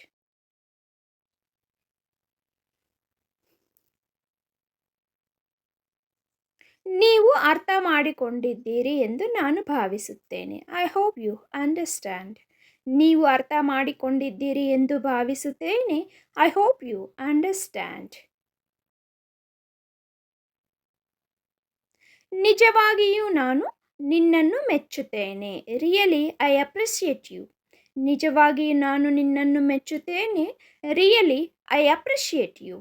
ನೀವು ಅರ್ಥ ಮಾಡಿಕೊಂಡಿದ್ದೀರಿ ಎಂದು ನಾನು ಭಾವಿಸುತ್ತೇನೆ. I hope you understand. ನೀವು ಅರ್ಥ ಮಾಡಿಕೊಂಡಿದ್ದೀರಿ ಎಂದು ಭಾವಿಸುತ್ತೇನೆ. I hope you understand. ನಿಜವಾಗಿಯೂ ನಾನು ನಿನ್ನನ್ನು ಮೆಚ್ಚುತ್ತೇನೆ. Really I appreciate you. ನಿಜವಾಗಿಯೂ ನಾನು ನಿನ್ನನ್ನು ಮೆಚ್ಚುತ್ತೇನೆ. Really I appreciate you.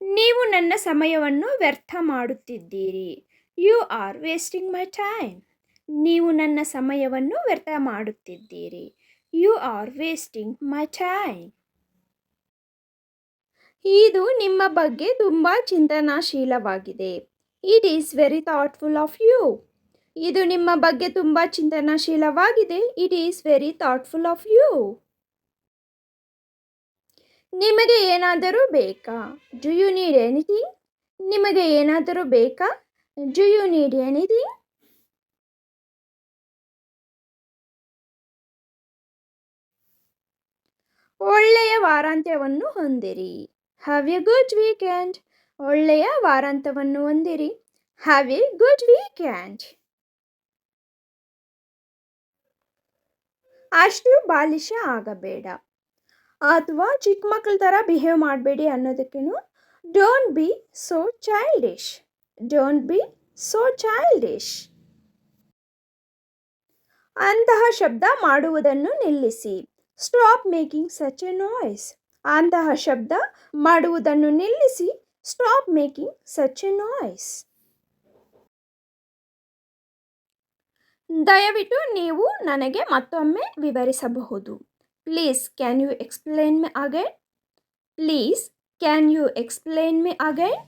ನೀವು ನನ್ನ ಸಮಯವನ್ನು ವ್ಯರ್ಥ ಮಾಡುತ್ತಿದ್ದೀರಿ. You are wasting my time. ನೀವು ನನ್ನ ಸಮಯವನ್ನು ವ್ಯರ್ಥ ಮಾಡುತ್ತಿದ್ದೀರಿ. You are wasting my time. ಇದು ನಿಮ್ಮ ಬಗ್ಗೆ ತುಂಬ ಚಿಂತನಾಶೀಲವಾಗಿದೆ. It is very thoughtful of you. ಇದು ನಿಮ್ಮ ಬಗ್ಗೆ ತುಂಬ ಚಿಂತನಾಶೀಲವಾಗಿದೆ. It is very thoughtful of you. ನಿಮಗೆ ಏನಾದರೂ ಬೇಕಾ? Do you need anything? ನಿಮಗೆ ಏನಾದರೂ ಬೇಕಾ? Do you need anything? ಒಳ್ಳೆಯ ವಾರಾಂತ್ಯವನ್ನು ಹೊಂದಿರಿ. Have a good weekend. ಒಳ್ಳೆಯ ವಾರಾಂತ್ಯವನ್ನು ಹೊಂದಿರಿ. Have a good weekend. ಅಷ್ಟು ಬಾಲಿಶ ಆಗಬೇಡ ಅಥವಾ ಚಿಕ್ಕ ಮಕ್ಕಳ ಥರ ಬಿಹೇವ್ ಮಾಡಬೇಡಿ ಅನ್ನೋದಕ್ಕೇನು don't be so childish. Don't be so childish. ಅಂತಹ ಶಬ್ದ ಮಾಡುವುದನ್ನು ನಿಲ್ಲಿಸಿ. Stop making such a noise. ಅಂತಹ ಶಬ್ದ ಮಾಡುವುದನ್ನು ನಿಲ್ಲಿಸಿ. Stop making such a noise. ದಯವಿಟ್ಟು ನೀವು ನನಗೆ ಮತ್ತೊಮ್ಮೆ ವಿವರಿಸಬಹುದು. Please can you explain me again? Please can you explain me again?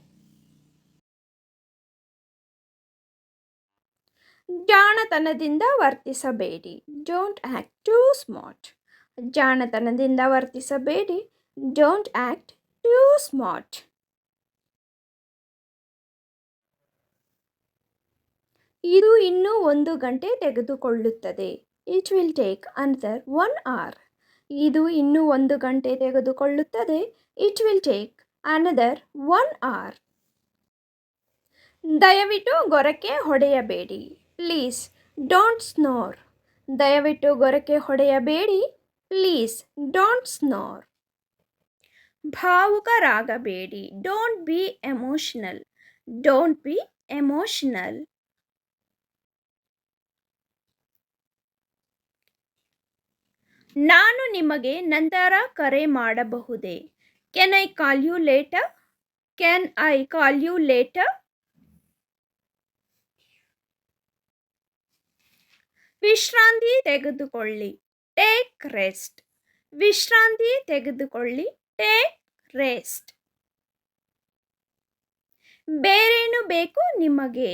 ಜಾಣತನದಿಂದ ವರ್ತಿಸಬೇಡಿ. Don't act too smart. ಜಾಣತನದಿಂದ ವರ್ತಿಸಬೇಡಿ. Don't act too smart. ಇದು ಇನ್ನೂ 1 ಗಂಟೆ ತೆಗೆದುಕೊಳ್ಳುತ್ತದೆ. It will take another 1 hour. ಇದು ಇನ್ನೂ 1 ಗಂಟೆ ತೆಗೆದುಕೊಳ್ಳುತ್ತದೆ. It will take another 1 hour. ದಯವಿಟ್ಟು ಗೊರಕೆ ಹೊಡೆಯಬೇಡಿ. Please don't snore. ದಯವಿಟ್ಟು ಗೊರಕೆ ಹೊಡೆಯಬೇಡಿ. Please don't snore. ಭಾವುಕರಾಗಬೇಡಿ. Don't be emotional. Don't be emotional. ನಾನು ನಿಮಗೆ ನಂತರ ಕರೆ ಮಾಡಬಹುದೇ? Can I call you later? Can I call you later? ವಿಶ್ರಾಂತಿ ತೆಗೆದುಕೊಳ್ಳಿ. Take rest. ವಿಶ್ರಾಂತಿ ತೆಗೆದುಕೊಳ್ಳಿ. Take rest. ಬೇರೇನು ಬೇಕು ನಿಮಗೆ?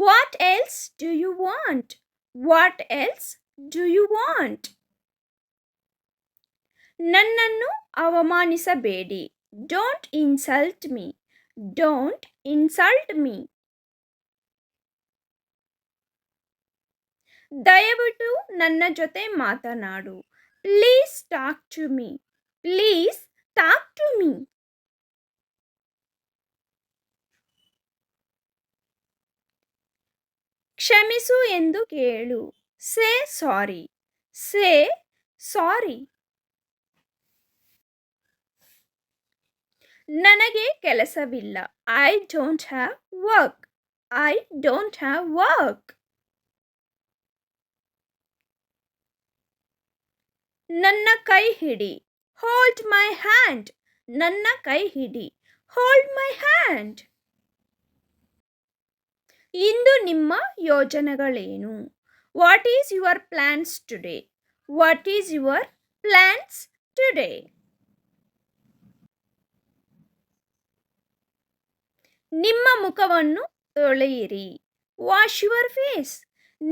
What else do you want? What else do you want? ನನ್ನನ್ನು ಅವಮಾನಿಸಬೇಡಿ. Don't insult me. Don't insult me. ದಯವಿಟ್ಟು ನನ್ನ ಜೊತೆ ಮಾತನಾಡು. Please talk to me. Please talk to me. ಕ್ಷಮಿಸು ಎಂದು ಕೇಳು. Say sorry. Say sorry. ನನಗೆ ಕೆಲಸವಿಲ್ಲ. I don't have work. I don't have work. ನನ್ನ ಕೈ ಹಿಡಿ. Hold my hand. ನನ್ನ ಕೈ ಹಿಡಿ. Hold my hand. ಇಂದು ನಿಮ್ಮ ಯೋಜನೆಗಳೇನು? What is your plans today? What is your plans today? ನಿಮ್ಮ ಮುಖವನ್ನು ತೊಳೆಯಿರಿ. Wash your face.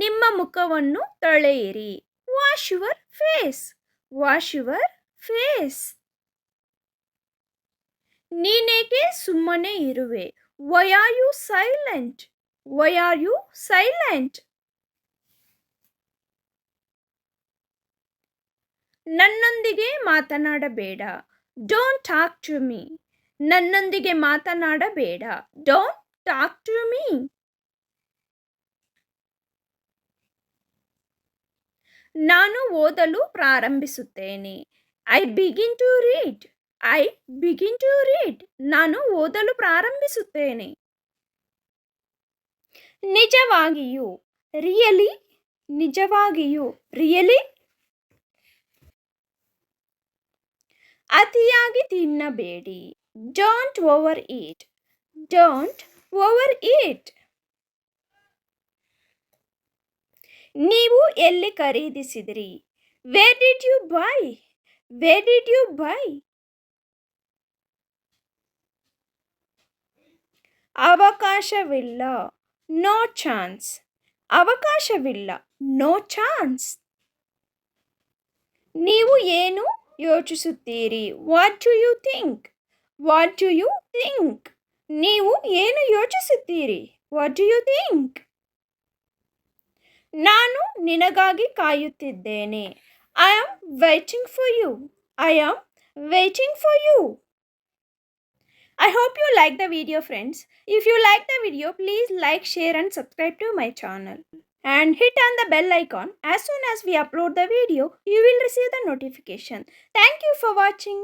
ನಿಮ್ಮ ಮುಖವನ್ನು ತೊಳೆಯಿರಿ. Wash your face. Wash your face. ನೀನೇಕೆ ಸುಮ್ಮನೆ ಇರುವೆ? Why are you silent? Why are you silent? ನನ್ನೊಂದಿಗೆ ಮಾತನಾಡಬೇಡ. Don't talk to me. ನನ್ನೊಂದಿಗೆ ಮಾತನಾಡಬೇಡ. Don't talk to me. ನಾನು ಓದಲು ಪ್ರಾರಂಭಿಸುತ್ತೇನೆ. I begin to read. I begin to read. ನಾನು ಓದಲು ಪ್ರಾರಂಭಿಸುತ್ತೇನೆ. ನಿಜವಾಗಿಯೂ. Really? ನಿಜವಾಗಿಯೂ. Really? ಅತಿಯಾಗಿ ತಿನ್ನಬೇಡಿ. Don't overeat. Don't overeat. ನೀವು ಎಲ್ಲಿ ಖರೀದಿಸಿದಿರಿ? Where did you buy? Where did you buy? ಅವಕಾಶವಿಲ್ಲ. No chance. ಅವಕಾಶವಿಲ್ಲ. No chance. ನೀವು ಏನು ಯೋಚಿಸುತ್ತೀರಿ? What do you think? What do you think? ನೀವು ಏನು ಯೋಚಿಸುತ್ತೀರಿ? What do you think? ನಾನು ನಿನಗಾಗಿ ಕಾಯುತ್ತಿದ್ದೇನೆ. I am waiting for you. I am waiting for you. I hope you like the video, friends. If you like the video, please like, share and subscribe to my channel. And hit on the bell icon. As soon as we upload the video, you will receive the notification. Thank you for watching.